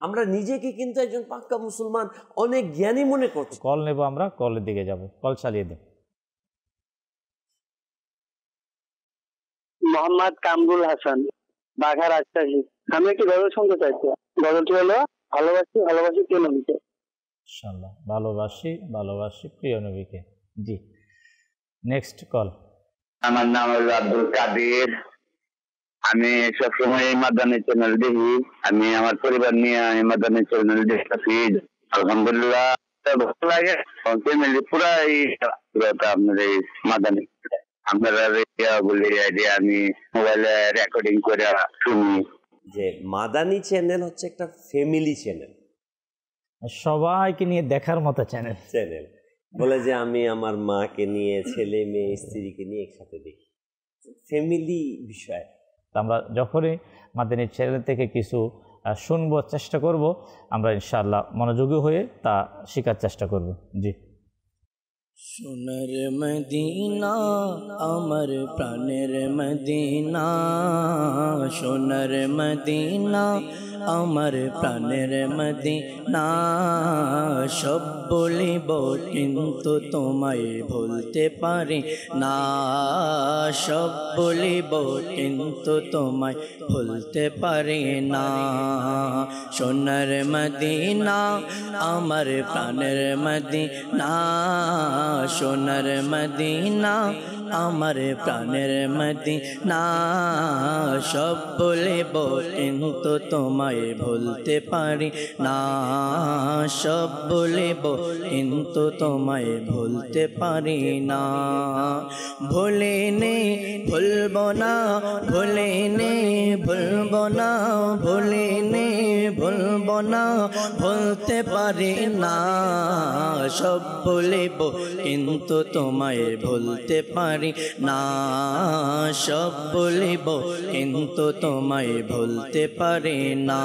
আমরা নিজেকে কিন্তু একজন পাক্কা মুসলমান, অনেক জ্ঞানী মনে করছি। কল নেব, আমরা কলের দিকে যাব, কল চালিয়ে দেব। মোহাম্মদ কামরুল হাসান, বাঘা রাজশাহী। আমি একটি গজল শুনতে চাইছি। গজলটি হলো ভালোবাসি ভালোবাসি প্রিয় নবীকে। ইনশাআল্লাহ, ভালোবাসি ভালোবাসি প্রিয় নবীকে। জি, নেক্সট কল। আমার নাম হলো আব্দুল কাদের। আমি সবসময় এই মাদানী চ্যানেল দেখি। আমি আমার পরিবার নিয়ে এই মাদানী চ্যানেল দেখতেছি। আলহামদুলিল্লাহ ভালো লাগে। ফ্যামিলি পুরাই আপনার এই মাদানী আপনারা বলি যে আমি মোবাইলে রেকর্ডিং করে শুনি। যে মাদানী চ্যানেল হচ্ছে একটা ফ্যামিলি চ্যানেল, সবাইকে নিয়ে দেখার মতো চ্যানেল। বলে যে আমি আমার মাকে নিয়ে, ছেলে মেয়ে স্ত্রীকে নিয়ে একসাথে দেখি, ফ্যামিলি বিষয়। আমরা যখনই মাদানী চ্যানেল থেকে কিছু শুনবো, চেষ্টা করব আমরা ইনশাআল্লাহ মনোযোগী হয়ে তা শেখার চেষ্টা করব। জি। সোনার মদিনা আমার প্রাণের মদিনা, সোনার মদিনা আমার প্রাণের মদিনা। সব বলিব কিন্তু তোমায় ভুলতে পারি না, সব বলিব কিন্তু তোমায় ভুলতে পারি না। সোনার মদিনা আমার প্রাণের মদিনা, সোনার মদিনা আমার প্রাণের মদিনা। সব বলিব কিন্তু তোমায় ভুলতে পারি না, সব বলিব কিন্তু তোমায় ভুলতে পারি না। ভুলিনি ভুলব না, ভুলিনি ভুলব না, ভুলিনি ভুলব না, ভুলতে পারি না। সব বলিব কিন্তু তোমায় ভুলতে পারি না, সব বলিব কিন্তু তোমায় ভুলতে পারি না।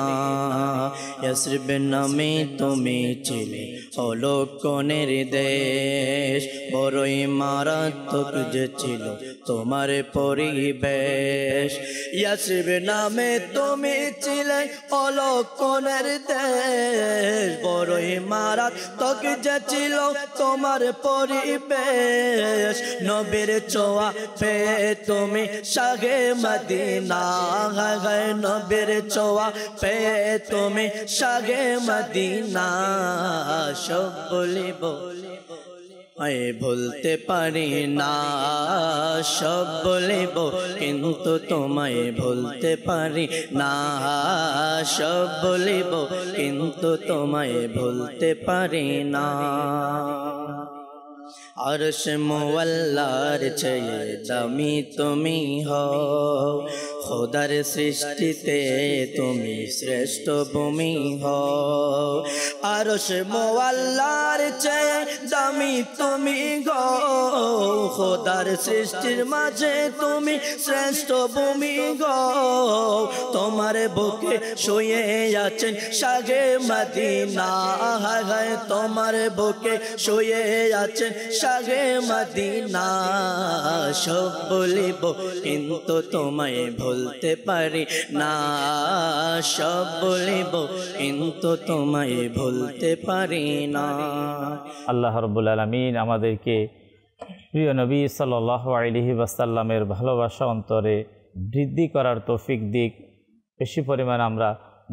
ইয়াসরিব নামে তুমি ছিলে অলক্ষণের দেশ, বড়ই মারাত্মক যে ছিল তোমার পরিবেশ। ইয়াসরিব নামে তুমি ছিলে অলক্ষণের দেশ, বড়ই মারাত্মক যে ছিল তোমার পরিবেশ। নবীর ছোঁয়া পেয়ে তুমি শাহে মদিনা, নবীর ছোঁয়া পেয়ে তুমি শাহে মদিনা। সব বলিব আয় ভুলতে পারি না, সব বলিব কিন্তু তোমায় ভুলতে পারি না, সব বলিব কিন্তু তোমায় ভুলতে পারি না। আরশ মুআল্লার চেয়ে দামি তুমি হও, খোদার সৃষ্টিতে তুমি শ্রেষ্ঠ ভূমি হও। আরশ মুআল্লার চেয়ে দামি তুমি গো, খোদার সৃষ্টির মাঝে তুমি শ্রেষ্ঠ ভূমি গো। তোমার বুকে শুয়ে আছেন শাহে মদিনা, তোমার বুকে শুয়ে আছেন শাহে মদিনা। সব বলিব কিন্তু তোমায় ভুলতে পারি না, সব বলিব কিন্তু তোমায় ভুলতে পারি না। আল্লাহ রাব্বুল আলামিন আমাদেরকে প্রিয় নবী সাল্লাল্লাহু আলাইহি ওয়াসাল্লামের ভালোবাসা অন্তরে বৃদ্ধি করার তৌফিক দিক। বেশি পরিমাণ আমরা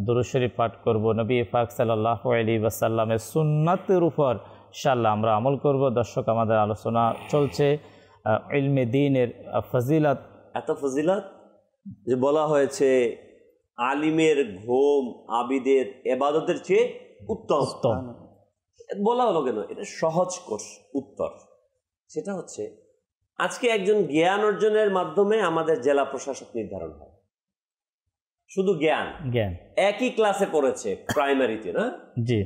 দুরূদ শরীফ পাঠ করব, নবী পাক সাল্লাল্লাহু আলাইহি ওয়াসাল্লামের সুন্নাতের উপর ইনশাআল্লাহ আমরা আমল করব। দর্শক, আমাদের আলোচনা চলছে ইলমে দ্বীনের ফজিলত। এত ফজিলত যে বলা হয়েছে আলিমের ঘুম আবিদের ইবাদতের চেয়ে উত্তম। বলা হলো কেন? এটা সহজ কোর্স উত্তর। সেটা হচ্ছে আজকে একজন জ্ঞান অর্জনের মাধ্যমে আমাদের জেলা প্রশাসক নির্ধারণ হয়। শুধু জ্ঞান, একই ক্লাসে পড়েছে প্রাইমারিতে, না? জি।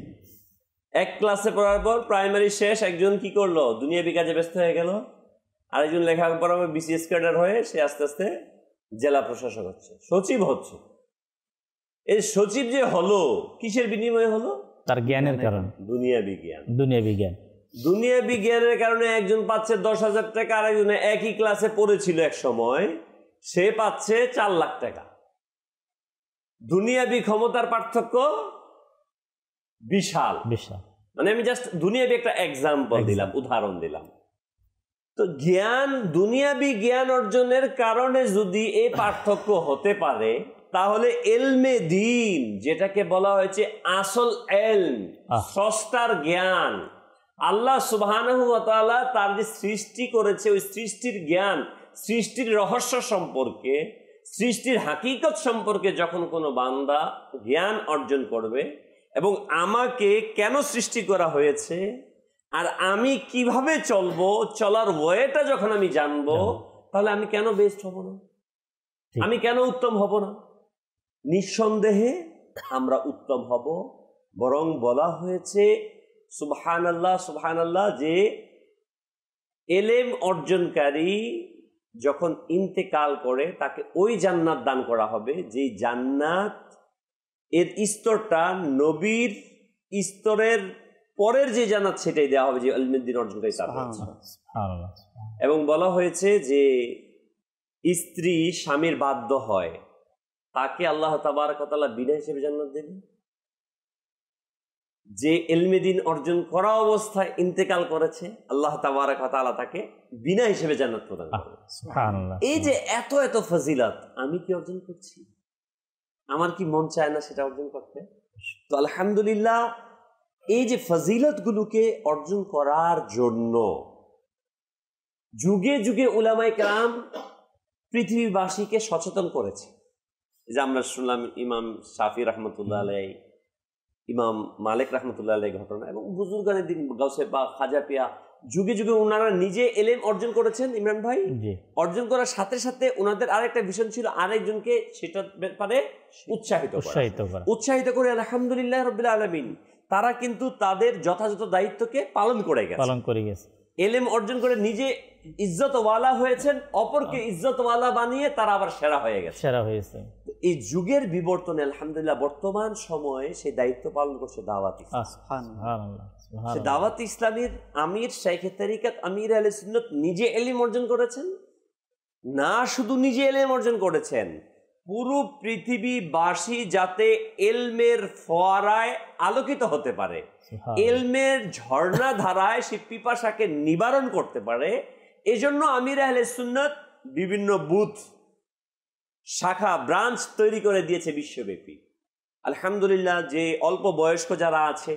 এক ক্লাসে পড়ার পর প্রাইমারি শেষ, একজন কি করলো? দুনিয়াবি কাজে ব্যস্ত হয়ে গেল। আরেকজন লেখাপড়া বিসিএস ক্যাডার হয়ে সে আস্তে আস্তে জেলা প্রশাসক হচ্ছে, সচিব হচ্ছে। এই সচিব যে হলো কিসের বিনিময়ে হলো? তার জ্ঞানের কারণে। দুনিয়াবি জ্ঞান। দুনিয়াবি জ্ঞানের কারণে একজন পাচ্ছে 10,000 টাকা, আরেকজন একই ক্লাসে পড়েছিল এক সময়, সে পাচ্ছে 4 লাখ টাকা। দুনিয়াবি ক্ষমতার পার্থক্য বিশাল। বিশাল। মানে আমি জাস্ট দুনিয়াবি একটা এক্সাম্পল দিলাম, উদাহরণ দিলাম। তো জ্ঞান, দুনিয়াবি জ্ঞান অর্জনের কারণে যদি এই পার্থক্য হতে পারে, তাহলে এলমে দ্বীন, যেটাকে বলা হয়েছে আসল এলম, স্রষ্টার জ্ঞান, আল্লাহ সুবহানাহু ওয়া তাআলা তার যে সৃষ্টি করেছে ওই সৃষ্টির জ্ঞান, সৃষ্টির রহস্য সম্পর্কে, সৃষ্টির হাকিকত সম্পর্কে যখন কোনো বান্দা জ্ঞান অর্জন করবে এবং আমাকে কেন সৃষ্টি করা হয়েছে আর আমি কিভাবে চলবো, চলার ওয়েটা যখন আমি জানবো, তাহলে আমি কেন বেস্ট হব না, আমি কেন উত্তম হব না? নিঃসন্দেহে আমরা উত্তম হব। বরং বলা হয়েছে সুবহানাল্লাহ সুবহানাল্লাহ, যে এলেম অর্জনকারী যখন ইন্তেকাল করে তাকে ওই জান্নাত দান করা হবে যে জান্নাত এর স্তরটা নবীর স্তরের পরের যে জান্নাত সেটাই দেওয়া হবে যে ইলমুদ্দিন অর্জনকারী তার। এবং বলা হয়েছে যে স্ত্রী স্বামীর বাধ্য হয়, তাকে আল্লাহ তাবারক ওয়া তাআলা বিনা হিসেবে জান্নাত দেবেন। যে ইলমে দ্বীন অর্জন করা অবস্থায় ইন্তেকাল করেছে, আল্লাহ তাবারক ওয়া তাআলা তাকে বিনা হিসেবে জান্নাত প্রদান করবেন। সুবহানাল্লাহ। এই যে এত এত ফজিলত আমি কি অর্জন করছি? আমার কি মন চায় না সেটা অর্জন করতে? তো আলহামদুলিল্লাহ, এই যে ফজিলতগুলোকে অর্জন করার জন্য যুগে যুগে উলামায়ে কেরাম পৃথিবীবাসীকে সচেতন করেছে। যে আমরা শুনলাম ইমাম শাফি রহমতুল্লাহ আলাইহি, ইমাম মালিক রহমতুল্লাহ আলাইহি ঘটনা, এবং বুজুর্গানের দিন গাউসে বা খাজা পিয়া, যুগে যুগে ওনারা নিজে এলেম অর্জন করেছেন। ইমরান ভাই, অর্জন করার সাথে সাথে ওনাদের আরেকটা ভিশন ছিল আরেকজনকে সেটার ব্যাপারে উৎসাহিত করে। আলহামদুলিল্লাহ রাব্বিল আলামিন, তারা কিন্তু তাদের যথাযথ দায়িত্বকে পালন করে গেছে। এলেম অর্জন করে নিজে ইজ্জতওয়ালা হয়েছেন, অপরকে ইজ্জতওয়ালা বানিয়ে তারা আবার সেরা হয়েছে। এই যুগের বিবর্তনে আলহামদুলিল্লাহ বর্তমান সময়ে সেই দায়িত্ব পালন করছে দাওয়াত ইসলাম। দাওয়াত ইসলামের আমির শাইখে তরিকত আমির আহলে সুন্নাত নিজে এলিম অর্জন করেছেন। না শুধু নিজে এলিম অর্জন করেছেন, পুরো পৃথিবীবাসী যাতে এলমের ফোয়ারায় আলোকিত হতে পারে, এলমের ঝর্ণা ধারায় সে পিপাসাকে নিবারণ করতে পারে, এজন্য আমির আহলে সুন্নাত বিভিন্ন বুথ, শাখা, ব্রাঞ্চ তৈরি করে দিয়েছে বিশ্বব্যাপী। আলহামদুলিল্লাহ, যে অল্প বয়স্ক যারা আছে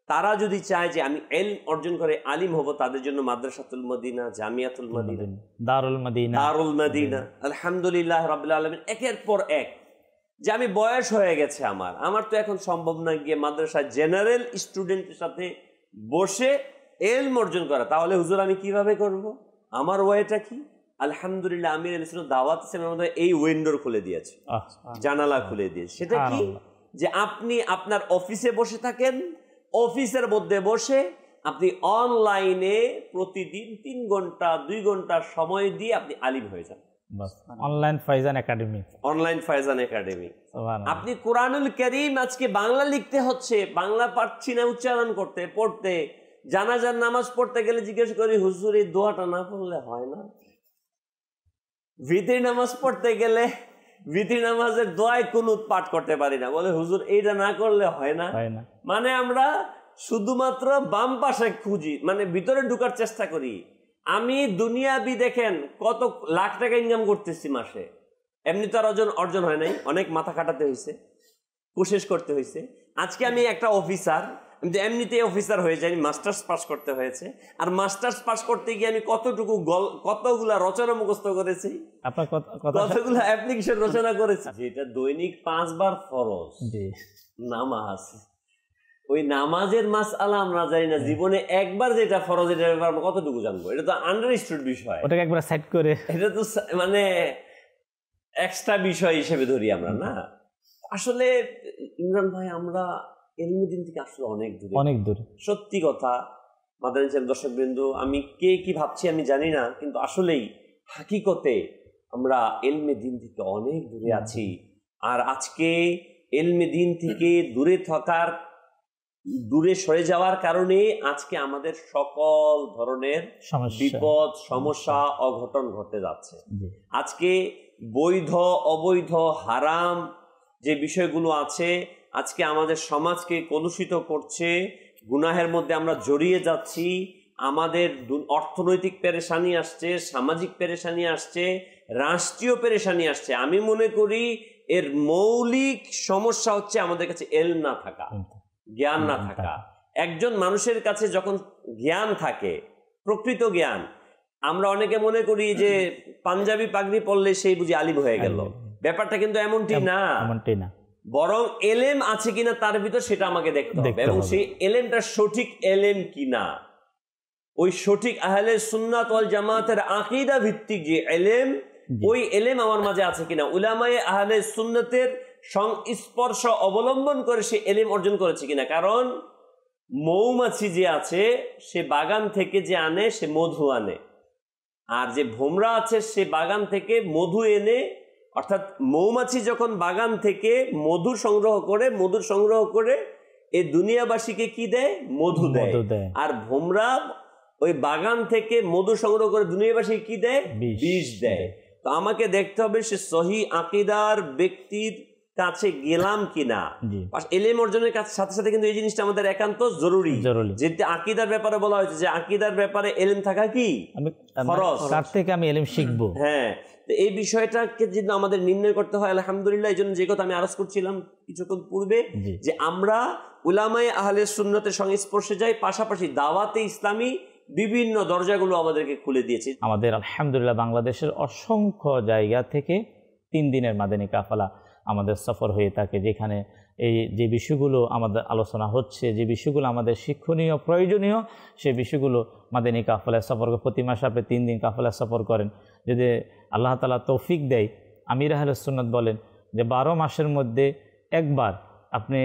তারা যদি চায় যে আমি ইলম অর্জন করে আলিম হব, তাদের জন্য মাদ্রাসাতুল মদিনা, জামিয়াতুল মদিনা, দারুল মদিনা, আলহামদুলিল্লাহ রাব্বিল আলামিন একের পর এক। যে আমি বয়স হয়ে গেছে, আমার তো এখন সম্ভব না গিয়ে মাদ্রাসায় জেনারেল স্টুডেন্টের সাথে বসে ইলম অর্জন করা, তাহলে হুজুর আমি কিভাবে করব? আমার ওয়েটা কি? আলহামদুলিল্লাহ আমির আহলে সুন্নাত দাওয়াত ইসলামের মধ্যে এই উইন্ডোর খুলে দিয়েছে, জানালা খুলে দিয়েছে। সেটা কি? যে আপনি আপনার অফিসে বসে থাকেন, অফিসের মধ্যে বসে আপনি অনলাইনে প্রতিদিন 3 ঘন্টা 2 ঘন্টা সময় দিয়ে আপনি আলিম হয়ে যান। Online Faizan academy. আপনি কোরআনুল কারীম আজকে বাংলা লিখতে হচ্ছে, বাংলা পারছি না উচ্চারণ করতে, পড়তে। জানাজার নামাজ পড়তে গেলে জিজ্ঞেস করি, হুজুর এই দোয়াটা না পড়লে হয় না? ভিতরি নামাজ পড়তে গেলে ভিতরি নামাজের দোয়ায় কুনুত পাঠ করতে পারি না, বলে হুজুর এইটা না করলে হয় না। মানে আমরা শুধুমাত্র বাম পাশে খুঁজি, মানে ভিতরে ঢুকার চেষ্টা করি। আমি দুনিয়াবি দেখেন কত লাখ টাকা ইনকাম করতেছি মাসে, এমনি তো আর অর্জন হয় নাই, অনেক মাথা খাটাতে হয়েছে, কোশিশ করতে হয়েছে। আজকে আমি একটা অফিসার, এমনিতে অফিসার হয়ে যাই, মাস্টার্স পাস করতে হয়েছে। আর মাস্টার্স পাস করতে গিয়ে আমি কতগুলা রচনা মুখস্থ করেছি, কতগুলা অ্যাপ্লিকেশন রচনা করেছি, যেটা দৈনিক 5 বার ফরজ নামাজ। ওই নামাজের মাসআলা আমরা জানি না, জীবনে একবার যেটা ফরজ এটা আমরা কতটুকু জানবো? এটা তো আন্ডারস্টুড বিষয়, ওটাকে একবার সাইড করে এটা তো মানে এক্সট্রা বিষয় হিসেবে ধরি আমরা, না? আসলে ইমরান ভাই, আমরা ইলমে দ্বীন থেকে আসলে অনেক দূরে। সত্যি কথা, মাদানী চ্যানেল দর্শকবৃন্দ, আমি কে কি ভাবছি আমি জানি না, কিন্তু আসলেই হাকিকতে আমরা ইলমে দ্বীন থেকে অনেক দূরে আছি। আর আজকে ইলমে দ্বীন থেকে দূরে সরে যাওয়ার কারণে আজকে আমাদের সকল ধরনের বিপদ, সমস্যা, অঘটন ঘটতে যাচ্ছে। আজকে বৈধ, অবৈধ, হারাম যে বিষয়গুলো আছে আজকে আমাদের সমাজকে কলুষিত করছে, গুনাহের মধ্যে আমরা জড়িয়ে যাচ্ছি। আমাদের অর্থনৈতিক পেরেশানি আসছে, সামাজিক পেরেশানি আসছে, রাষ্ট্রীয় পেরেশানি আসছে। আমি মনে করি এর মৌলিক সমস্যা হচ্ছে আমাদের কাছে এলম না থাকা, জ্ঞান না থাকা। একজন মানুষের কাছে যখন জ্ঞান থাকে, প্রকৃত জ্ঞান, আমরা অনেকে মনে করি যে পাঞ্জাবি পাগড়ি পরলে সেই বুঝি আলিম হয়ে গেল। ব্যাপারটা কিন্তু এমনটি না, বরং এলেম আছে কিনা তার ভিতর সেটা আমাকে দেখতে হবে, এবং সেই এলেমটা সঠিক এলেম কিনা, ওই সঠিক আহলে সুন্নাত ওয়াল জামাতের আকীদা ভিত্তিক যে এলেম, ওই এলেম আমার মাঝে আছে কিনা, উলামায়ে আহলে সুন্নাতের সংস্পর্শ অবলম্বন করে সে এলেম অর্জন করেছে কিনা। কারণ মৌমাছি যে আছে সে বাগান থেকে যে আনে সে মধু আনে, আর যে ভোমরা আছে সে বাগান থেকে মধু এনে, অর্থাৎ মৌমাছি যখন বাগান থেকে মধু সংগ্রহ করে এই দুনিয়াবাসীকে কি দেয়? মধু দেয়। আর ভোমরা ওই বাগান থেকে মধু সংগ্রহ করে দুনিয়াবাসীকে কি দেয়? বিষ দেয়। তো আমাকে দেখতে হবে সে সহি আকীদার ব্যক্তির কাছে গেলাম কিনা। এলেম অর্জনের সাথে সাথে কিন্তু এই জিনিসটা আমাদের একান্ত জরুরি। যেটা আকীদার ব্যাপারে বলা হয়েছে যে আকীদার ব্যাপারে এলেম থাকা কি ফরজ, কার থেকে আমি এলেম শিখবো। হ্যাঁ, এই বিষয়টাকে যদি আমাদের নির্ণয় করতে হয়, আলহামদুলিল্লাহ, এই জন্য যে কথা আমি আরজ করছিলাম কিছুক্ষণ পূর্বে, যে আমরা উলামায়ে আহলে সুন্নতের সংস্পর্শে যাই, পাশাপাশি দাওয়াতে ইসলামী বিভিন্ন দরজাগুলো আমাদেরকে খুলে দিয়েছে। আমাদের আলহামদুলিল্লাহ বাংলাদেশের অসংখ্য জায়গা থেকে 3 দিনের মাদানী কাফেলা আমাদের সফর হয়ে থাকে, যেখানে এই যে বিষয়গুলো আমাদের আলোচনা হচ্ছে, যে বিষয়গুলো আমাদের শিক্ষণীয় প্রয়োজনীয়, সেই বিষয়গুলো মাদানী কাফেলায় সফর করে। প্রতি মাসে আপনি 3 দিন কাফেলায় সফর করেন। যদি আল্লাহ তাআলা তৌফিক দেয়, আমির আহলে সুন্নাত বলেন যে 12 মাসের মধ্যে একবার আপনি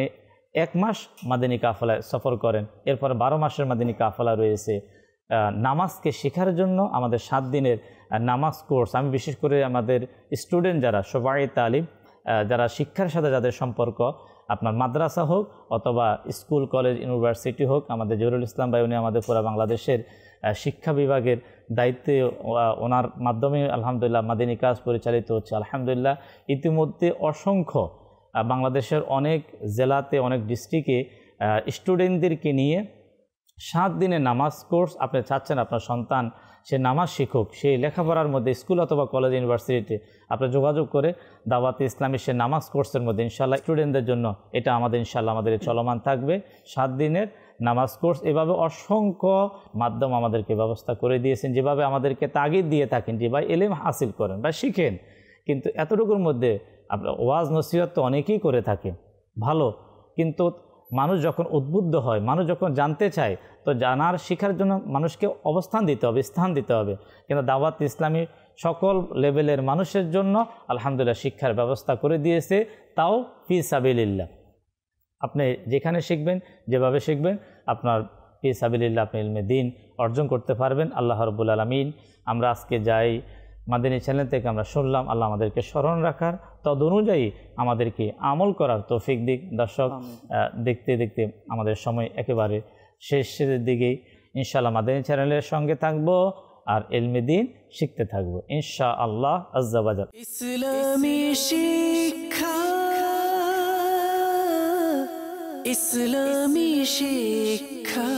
1 মাস মাদানী কাফেলায় সফর করেন, এরপর 12 মাসের মাদানী কাফেলা রয়েছে নামাজকে শেখার জন্য। আমাদের 7 দিনের নামাজ কোর্স, আমি বিশেষ করে আমাদের স্টুডেন্ট যারা সবাই তালিম, যারা শিক্ষার সাথে যাদের সম্পর্ক, আপনার মাদ্রাসা হোক অথবা স্কুল কলেজ ইউনিভার্সিটি হোক, আমাদের জহিরুল ইসলাম ভাই উনি আমাদের পুরো বাংলাদেশের শিক্ষা বিভাগের দায়িত্বে, ওনার মাধ্যমে আলহামদুলিল্লাহ মাদানী কাজ পরিচালিত হচ্ছে। আলহামদুলিল্লাহ ইতিমধ্যে অসংখ্য বাংলাদেশের অনেক জেলাতে, অনেক ডিস্ট্রিক্টে স্টুডেন্টদেরকে নিয়ে 7 দিনের নামাজ কোর্স আপনি চাচ্ছেন আপনার সন্তান সে নামাজ শিখুক, সেই লেখাপড়ার মধ্যে স্কুল অথবা কলেজ ইউনিভার্সিটিতে আপনি যোগাযোগ করে দাওয়াতে ইসলামী সে নামাজ কোর্সের মধ্যে ইনশাআল্লাহ স্টুডেন্টদের জন্য এটা আমাদের ইনশাআল্লাহ আমাদের চলমান থাকবে 7 দিনের নামাজ কোর্স। এভাবে অসংখ্য মাধ্যম আমাদেরকে ব্যবস্থা করে দিয়েছেন, যেভাবে আমাদেরকে তাগিদ দিয়ে থাকেন যে ভাই এলেম হাসিল করেন বা শিখেন। কিন্তু এতটুকুর মধ্যে আপনার ওয়াজ নসিহত তো অনেকেই করে থাকে ভালো, কিন্তু মানুষ যখন উদ্বুদ্ধ হয়, মানুষ যখন জানতে চায়, তো জানার শিখার জন্য মানুষকে অবস্থান দিতে হবে, স্থান দিতে হবে। কিন্তু দাওয়াত ইসলামী সকল লেভেলের মানুষের জন্য আলহামদুলিল্লাহ শিক্ষার ব্যবস্থা করে দিয়েছে, তাও ফি সাবিলিল্লাহ। আপনি যেখানে শিখবেন, যেভাবে শিখবেন, আপনার ফি সাবিলিল্লাহ আপনি ইলমে দ্বীন অর্জন করতে পারবেন। আল্লাহ রাব্বুল আলামিন আমরা আজকে যাই মাদানী চ্যানেল থেকে আমরা শুনলাম, আল্লাহ আমাদেরকে স্মরণ রাখার, তদ অনুযায়ী আমাদেরকে আমল করার তৌফিক দিক। দর্শক, দেখতে দেখতে আমাদের সময় একেবারে শেষের দিকেই। ইনশাআল্লাহ মাদানী চ্যানেলের সঙ্গে থাকবো আর ইলমে দ্বীন শিখতে থাকবো ইনশাআল্লাহ আজ্জা ওয়া জাল। ইসলামী শিক্ষা, ইসলামী শিক্ষা।